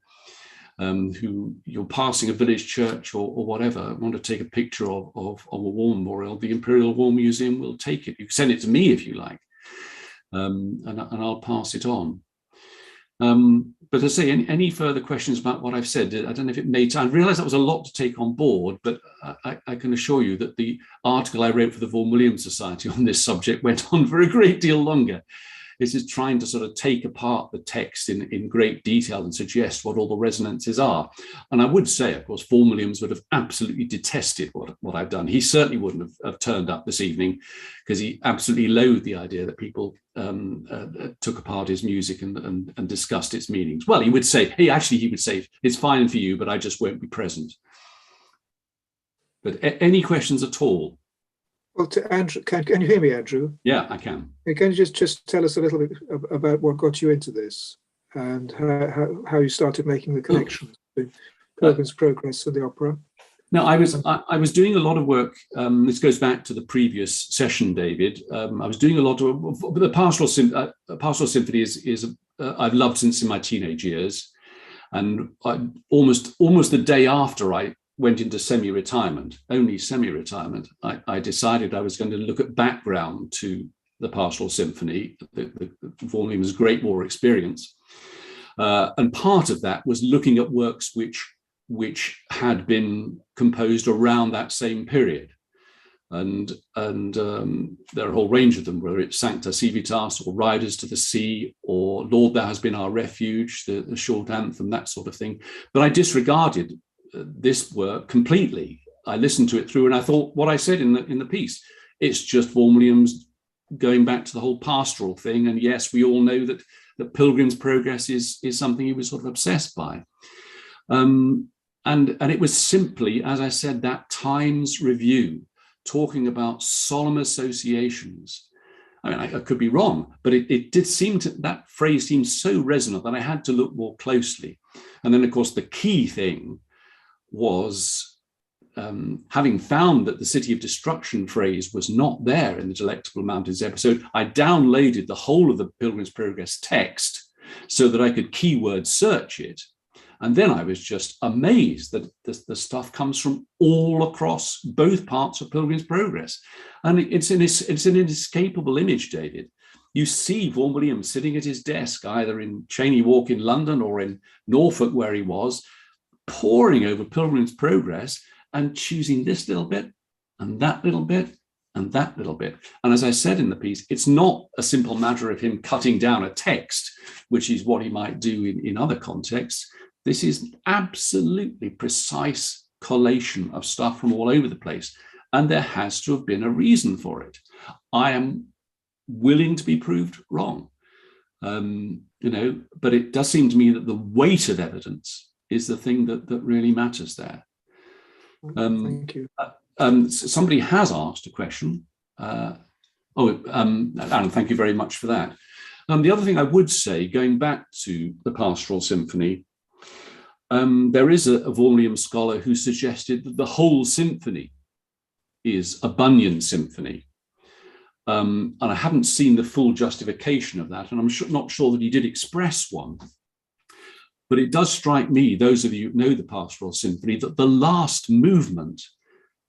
who you're passing a village church or whatever, want to take a picture of a war memorial, the Imperial War Museum will take it. You can send it to me if you like, and I'll pass it on. But to say any further questions about what I've said, I don't know if it made time. I realize that was a lot to take on board, but I can assure you that the article I wrote for the Vaughan Williams Society on this subject went on for a great deal longer. This is trying to sort of take apart the text in great detail and suggest what all the resonances are. And I would say, of course, Vaughan Williams would have absolutely detested what I've done. He certainly wouldn't have turned up this evening, because he absolutely loathed the idea that people took apart his music and discussed its meanings. Well, he would say, it's fine for you, but I just won't be present. But any questions at all? Well, to Andrew, can you hear me, Andrew? Yeah, I can. Can you just tell us a little bit about what got you into this and how you started making the connections between Pilgrim's Progress and the opera? No, I was doing a lot of work. This goes back to the previous session, David. I was doing a lot of the Pastoral Symphony is I've loved since in my teenage years, and almost the day after I went into semi-retirement, I decided I was going to look at background to the Pastoral Symphony, the Vaughan Williams' Great War experience. And part of that was looking at works which had been composed around that same period. And there are a whole range of them, whether it's Sancta Civitas or Riders to the Sea or Lord, Thou Hast Been Our Refuge, the short anthem, that sort of thing. But I disregarded this work completely. I listened to it through and I thought what I said in the piece, it's just Vaughan Williams going back to the whole pastoral thing. And yes, we all know that Pilgrim's Progress is something he was sort of obsessed by. And it was simply, as I said, that Times review talking about solemn associations. I mean, I could be wrong, but it did seem to, that phrase seemed so resonant that I had to look more closely. And then, of course, the key thing was having found that the City of Destruction phrase was not there in the Delectable Mountains episode, I downloaded the whole of the Pilgrim's Progress text so that I could keyword search it. And then I was just amazed that the stuff comes from all across both parts of Pilgrim's Progress. And it's an inescapable image, David. You see Vaughan Williams sitting at his desk, either in Cheyne Walk in London or in Norfolk, where he was, poring over Pilgrim's Progress and choosing this little bit and that little bit and that little bit. And as I said in the piece, it's not a simple matter of him cutting down a text, which is what he might do in other contexts. This is absolutely precise collation of stuff from all over the place. And there has to have been a reason for it. I am willing to be proved wrong, but it does seem to me that the weight of evidence is the thing that really matters there. Thank you. Somebody has asked a question. Alan, thank you very much for that. The other thing I would say, going back to the Pastoral Symphony, there is a Vaughan scholar who suggested that the whole symphony is a Bunyan symphony. And I haven't seen the full justification of that, and I'm not sure that he did express one. But it does strike me, those of you who know the Pastoral Symphony, that the last movement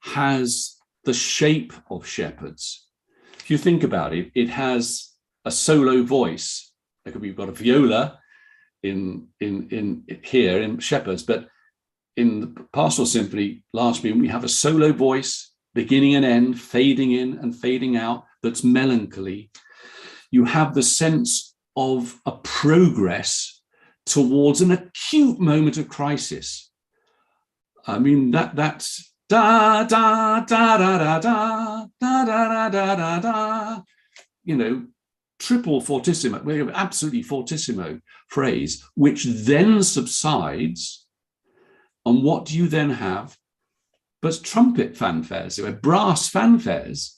has the shape of shepherds. If you think about it, it has a solo voice. We've got a viola in here in shepherds, but in the Pastoral Symphony last movement, we have a solo voice, beginning and end, fading in and fading out, that's melancholy. You have the sense of a progress towards an acute moment of crisis. I mean, that's da da da da da da da da da da da, you know, triple fortissimo, absolutely fortissimo phrase, which then subsides. And what do you then have but trumpet fanfares, brass fanfares,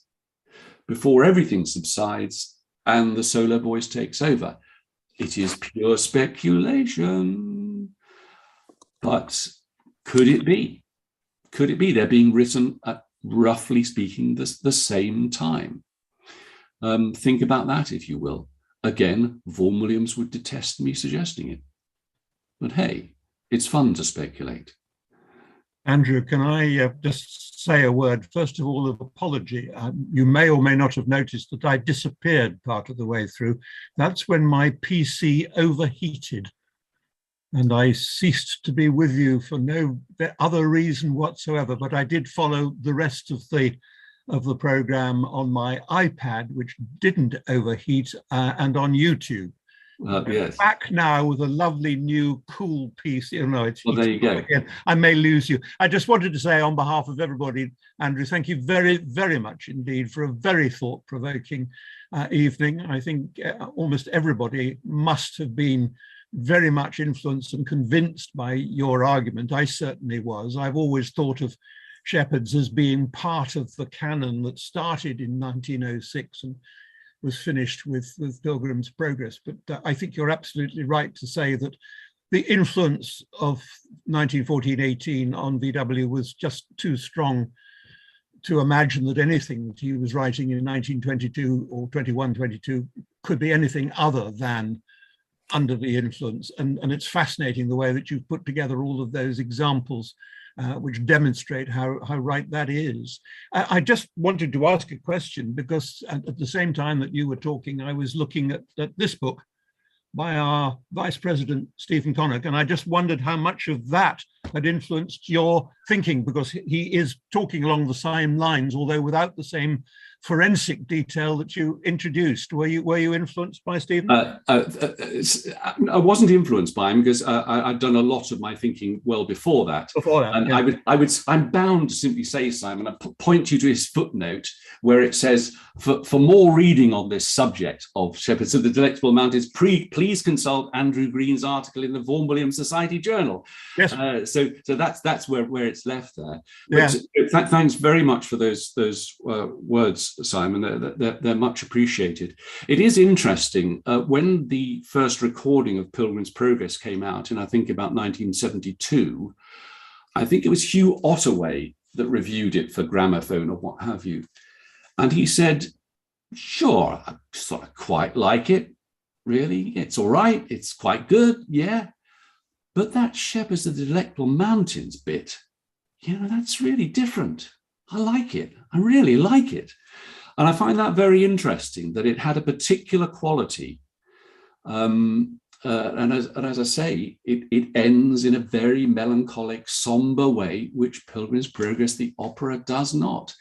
before everything subsides and the solo voice takes over? It is pure speculation, but could it be? Could it be they're being written at, roughly speaking, the same time? Think about that, if you will. Again, Vaughan Williams would detest me suggesting it. But hey, it's fun to speculate. Andrew, can I just say a word, first of all, of apology? You may or may not have noticed that I disappeared part of the way through. That's when my PC overheated and I ceased to be with you for no other reason whatsoever, but I did follow the rest of the program on my iPad, which didn't overheat, and on YouTube. Yes. Back now with a lovely new cool piece. You know, it's, well, there you go. Again. I may lose you. I just wanted to say on behalf of everybody, Andrew, thank you very, very much indeed for a very thought-provoking evening. I think almost everybody must have been very much influenced and convinced by your argument. I certainly was. I've always thought of shepherds as being part of the canon that started in 1906 and was finished with Pilgrim's Progress. But I think you're absolutely right to say that the influence of 1914-18 on VW was just too strong to imagine that anything that he was writing in 1922 or 21-22 could be anything other than under the influence. And it's fascinating the way that you've put together all of those examples which demonstrate how right that is. I just wanted to ask a question because at the same time that you were talking, I was looking at this book by our Vice President, Stephen Connick, and I just wondered how much of that had influenced your thinking, because he is talking along the same lines, although without the same forensic detail that you introduced. Were you influenced by Stephen? I wasn't influenced by him because I'd done a lot of my thinking well before that. And yeah. I'm bound to simply say, Simon, I point you to his footnote where it says, for more reading on this subject of shepherds of the Delectable Mountains, please consult Andrew Green's article in the Vaughan Williams Society Journal. Yes. So that's where it's left there. Yeah. But thanks very much for those words, Simon. They're much appreciated. It is interesting when the first recording of Pilgrim's Progress came out in, I think, about 1972. I think it was Hugh Ottaway that reviewed it for Gramophone or what have you, and he said, "Sure, I sort of quite like it. Really, it's all right. It's quite good, yeah. But that Shepherds of the Delectable Mountains bit, that's really different. I like it. I really like it." And I find that very interesting, that it had a particular quality. And as I say, it ends in a very melancholic, somber way, which Pilgrim's Progress, the opera, does not.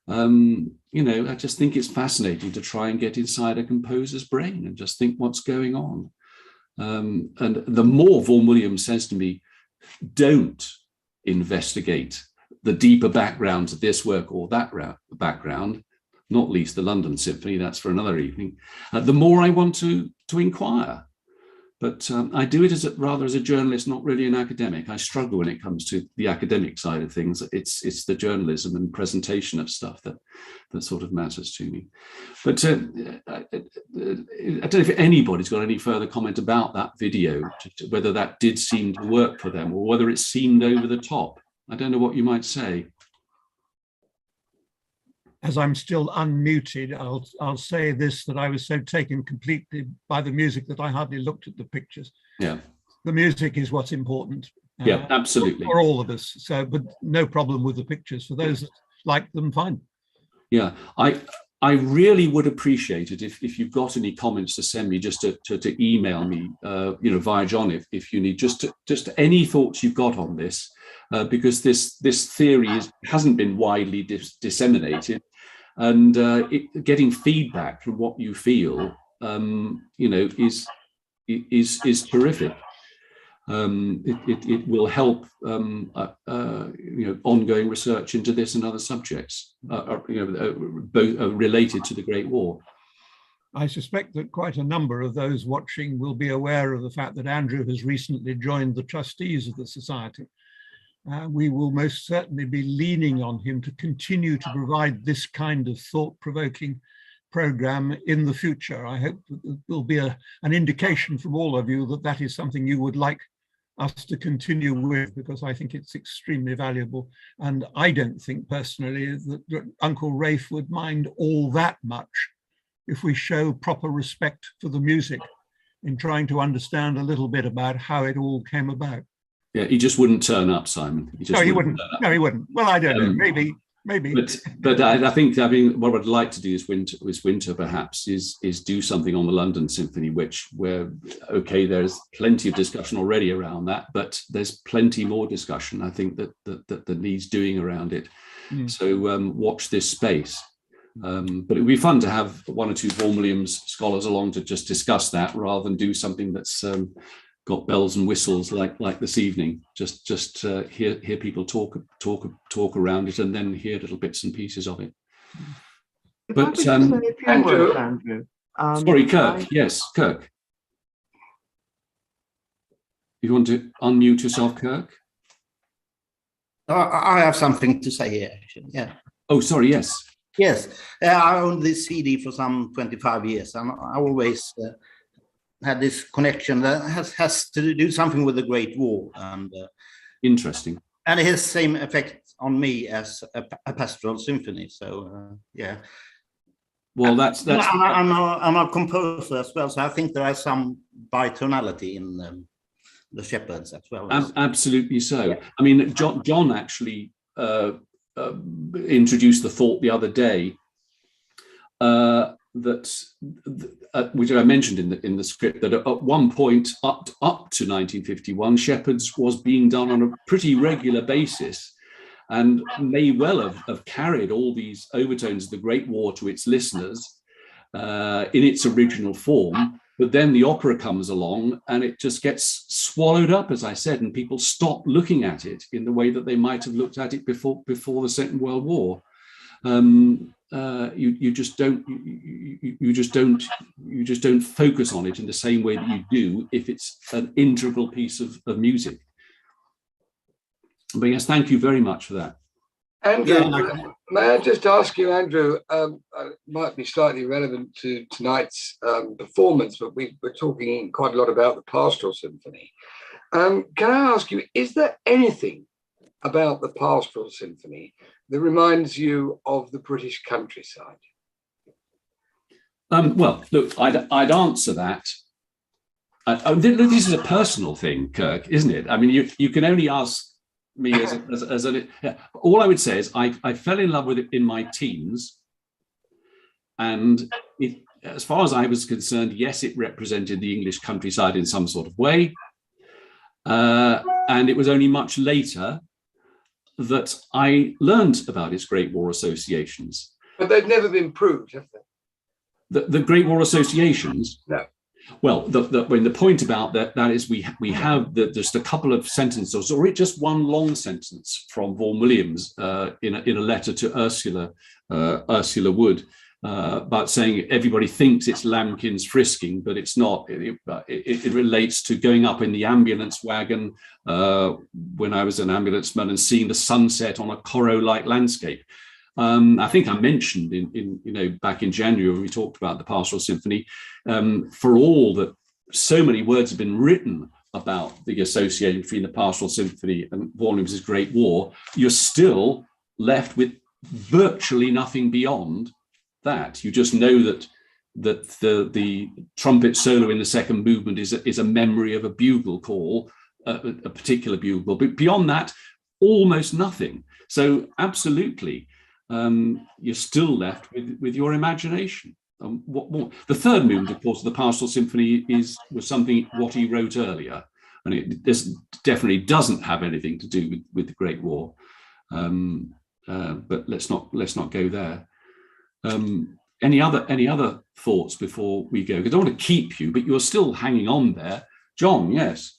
I just think it's fascinating to try and get inside a composer's brain and just think what's going on. And the more Vaughan Williams says to me, don't investigate the deeper background to this work or that background, not least the London Symphony, that's for another evening, the more I want to inquire. But I do it rather as a journalist, not really an academic. I struggle when it comes to the academic side of things. It's the journalism and presentation of stuff that sort of matters to me. But I don't know if anybody's got any further comment about that video, whether that did seem to work for them or whether it seemed over the top. I don't know what you might say. As I'm still unmuted, I'll say this, that I was so taken completely by the music that I hardly looked at the pictures. Yeah. The music is what's important. Yeah, absolutely. For all of us. So, but no problem with the pictures. For those that like them, fine. Yeah, I really would appreciate it if you've got any comments to send me, just to email me, via John, if you need, just any thoughts you've got on this, because this theory hasn't been widely disseminated. And getting feedback from what you feel, is terrific. It will help, ongoing research into this and other subjects, both related to the Great War. I suspect that quite a number of those watching will be aware of the fact that Andrew has recently joined the trustees of the Society. We will most certainly be leaning on him to continue to provide this kind of thought-provoking program in the future. I hope that there will be an indication from all of you that is something you would like us to continue with, because I think it's extremely valuable. And I don't think personally that Uncle Rafe would mind all that much if we show proper respect for the music in trying to understand a little bit about how it all came about. Yeah, he just wouldn't turn up, Simon. He wouldn't. No, he wouldn't. Well, I don't know. Maybe. But I think what I'd like to do this winter perhaps is do something on the London Symphony, where there's plenty of discussion already around that, but there's plenty more discussion I think that needs doing around it. So watch this space. But it would be fun to have one or two Vaughan Williams scholars along to just discuss that, rather than do something that's got bells and whistles like this evening. Just hear people talk around it, and then hear little bits and pieces of it. But Andrew. Sorry, Kirk. Yes, Kirk. You want to unmute yourself, Kirk? I have something to say here, actually. Yeah. Oh, sorry. Yes. Yes. I owned this CD for some 25 years, and I always had this connection that has to do something with the Great War. And interesting. And it has the same effect on me as a pastoral symphony. So yeah. Well, that's. I'm a composer as well, so I think there is some bitonality in the shepherds as well. Absolutely so. Yeah. I mean, John actually introduced the thought the other day which I mentioned in the script, that at one point up to 1951, shepherds was being done on a pretty regular basis, and may well have carried all these overtones of the Great War to its listeners in its original form. But then the opera comes along and it just gets swallowed up, as I said, and people stop looking at it in the way that they might have looked at it before the Second World War. You just don't focus on it in the same way that you do if it's an integral piece of music. But yes, thank you very much for that. Andrew, may I just ask you, Andrew, might be slightly relevant to tonight's performance, but we're talking quite a lot about the Pastoral Symphony. Can I ask you, is there anything about the Pastoral Symphony that reminds you of the British countryside? Well, look, I'd answer that. This is a personal thing, Kirk, isn't it? I mean, you can only ask me as a all I would say is I fell in love with it in my teens, and as far as I was concerned, yes, it represented the English countryside in some sort of way, and it was only much later that I learned about its Great War associations. But they've never been proved, have they? The Great War associations? No. Well, the point about that is we have just a couple of sentences, or just one long sentence from Vaughan Williams in a letter to Ursula Wood, but saying everybody thinks it's lambkins frisking, but it's not. It relates to going up in the ambulance wagon when I was an ambulanceman and seeing the sunset on a Corot-like landscape. I think I mentioned back in January when we talked about the Pastoral Symphony, for all that so many words have been written about the association between the Pastoral Symphony and Vaughan's Great War, you're still left with virtually nothing beyond that. You just know that the trumpet solo in the second movement is a memory of a bugle call, a particular bugle, but beyond that, almost nothing. So absolutely, you're still left with your imagination. What more? The third movement, of course, of the Pastoral Symphony was something what he wrote earlier, and this definitely doesn't have anything to do with the Great War. But let's not go there. Any other thoughts before we go? Because I don't want to keep you, but you're still hanging on there, John. Yes.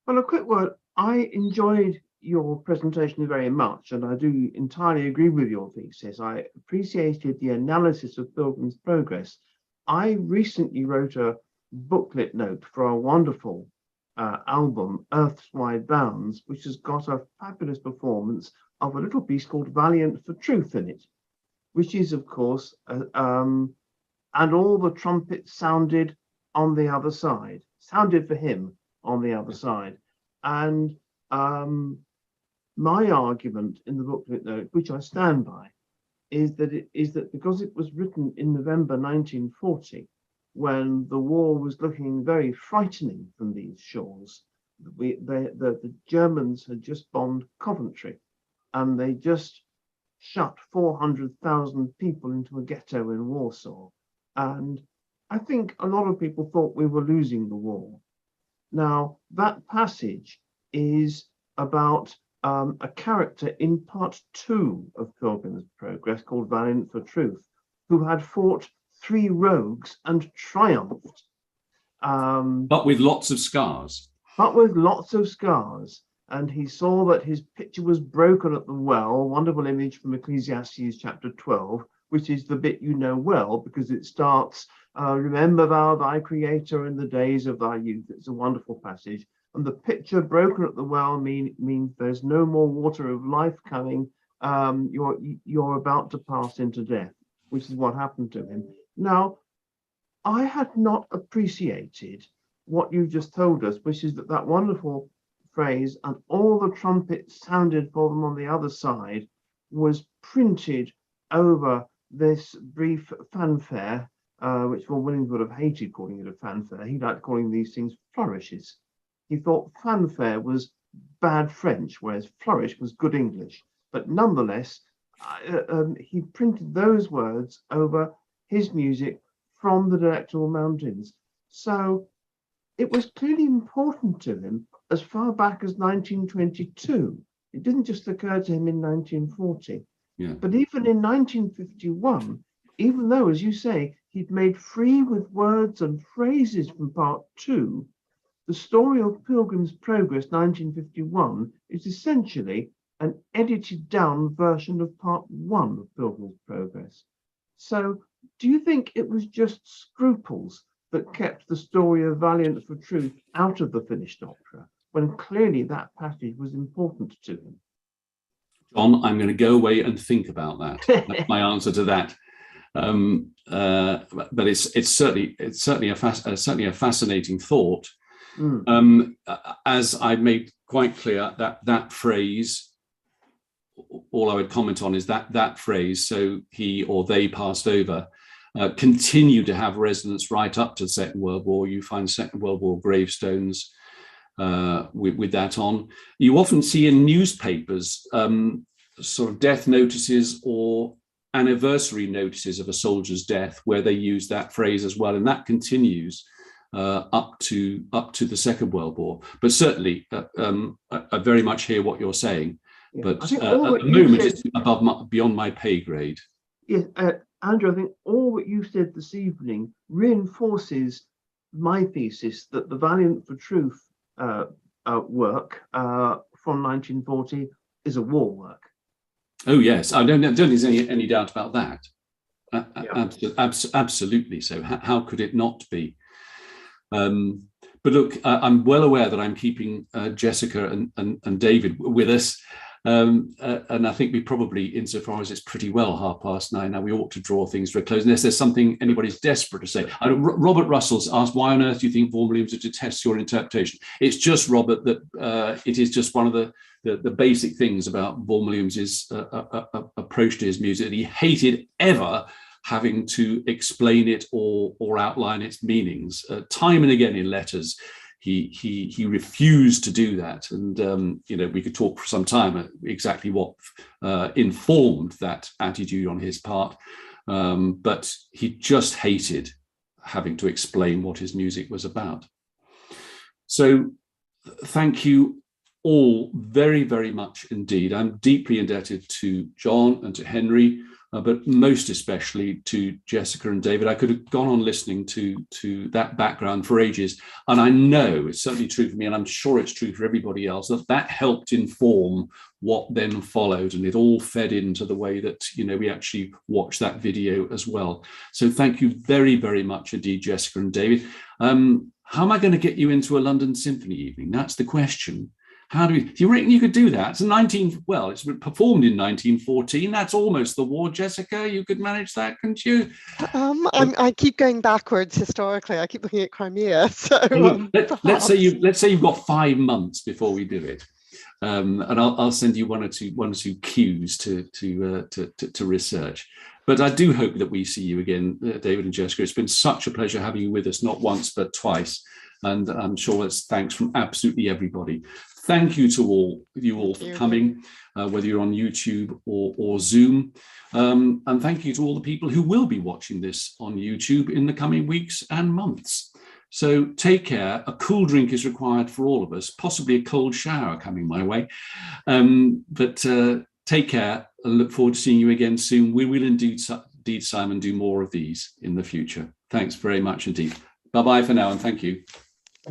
Well, a quick word. I enjoyed your presentation very much, and I do entirely agree with your thesis. I appreciated the analysis of Pilgrim's Progress. I recently wrote a booklet note for a wonderful album, Earth's Wide Bounds, which has got a fabulous performance of a little piece called Valiant for Truth in it, which is, of course, and all the trumpets sounded on the other side, sounded for him on the other side. And my argument in the booklet note, which I stand by, is that because it was written in November 1940, when the war was looking very frightening from these shores, the Germans had just bombed Coventry, and they just shut 400,000 people into a ghetto in Warsaw. And I think a lot of people thought we were losing the war. Now, that passage is about a character in part 2 of Pilgrim's Progress called Valiant for Truth, who had fought 3 rogues and triumphed. But with lots of scars. And he saw that his pitcher was broken at the well, wonderful image from Ecclesiastes chapter 12, which is the bit you know well, because it starts, remember thou thy creator in the days of thy youth. It's a wonderful passage. And the pitcher broken at the well means there's no more water of life coming. You're about to pass into death, which is what happened to him. Now, I had not appreciated what you just told us, which is that wonderful phrase, and all the trumpets sounded for them on the other side, was printed over this brief fanfare, which Vaughan Williams would have hated calling it a fanfare. He liked calling these things flourishes. He thought fanfare was bad French, whereas flourish was good English. But nonetheless, he printed those words over his music from the Delectable Mountains. So it was clearly important to him as far back as 1922. It didn't just occur to him in 1940. Yeah. But even in 1951, even though, as you say, he'd made free with words and phrases from part 2, the story of Pilgrim's Progress 1951 is essentially an edited down version of part 1 of Pilgrim's Progress. So do you think it was just scruples that kept the story of Valiant for Truth out of the finished opera, when clearly that passage was important to him? John, I'm going to go away and think about that. That's my answer to that. But it's certainly a fascinating thought. As I made quite clear, that phrase, all I would comment on is that phrase, so he or they passed over, continue to have resonance right up to the Second World War. You find Second World War gravestones with that on. You often see in newspapers sort of death notices or anniversary notices of a soldier's death where they use that phrase as well, and that continues up to the Second World War. But certainly, I very much hear what you're saying. Yeah. But at the moment, it's beyond my pay grade. Yes, Andrew, I think all what you said this evening reinforces my thesis that the Valiant for Truth work from 1940 is a war work. Oh yes, I don't think there's any doubt about that. Absolutely. So how could it not be? But look, I'm well aware that I'm keeping Jessica and David with us. And I think we probably, insofar as it's pretty well 9:30 now, we ought to draw things to a close, unless there's something anybody's desperate to say. Robert Russell's asked, why on earth do you think Vaughan Williams detests your interpretation? It's just, Robert, that it is just one of the basic things about Vaughan Williams's approach to his music, that he hated ever having to explain it or outline its meanings. Time and again in letters, he refused to do that, and we could talk for some time exactly what informed that attitude on his part, but he just hated having to explain what his music was about. So thank you all very, very much indeed. I'm deeply indebted to John and to Henry, but most especially to Jessica and David. I could have gone on listening to that background for ages, and I know it's certainly true for me, and I'm sure it's true for everybody else, that helped inform what then followed, and it all fed into the way that we actually watched that video as well. So thank you very, very much indeed, Jessica and David. How am I going to get you into a London Symphony evening? That's the question. Do you reckon you could do that? It's it's performed in 1914. That's almost the war, Jessica. You could manage that, couldn't you? I keep going backwards historically. I keep looking at Crimea. So let's say you've got 5 months before we do it, and I'll send you one or two cues to research. But I do hope that we see you again, David and Jessica. It's been such a pleasure having you with us, not once but twice, and I'm sure it's thanks from absolutely everybody. Thank you to you all for coming, whether you're on YouTube or Zoom. And thank you to all the people who will be watching this on YouTube in the coming weeks and months. So take care. A cool drink is required for all of us, possibly a cold shower coming my way. But take care and look forward to seeing you again soon. We will indeed, Simon, do more of these in the future. Thanks very much indeed. Bye-bye for now, and thank you.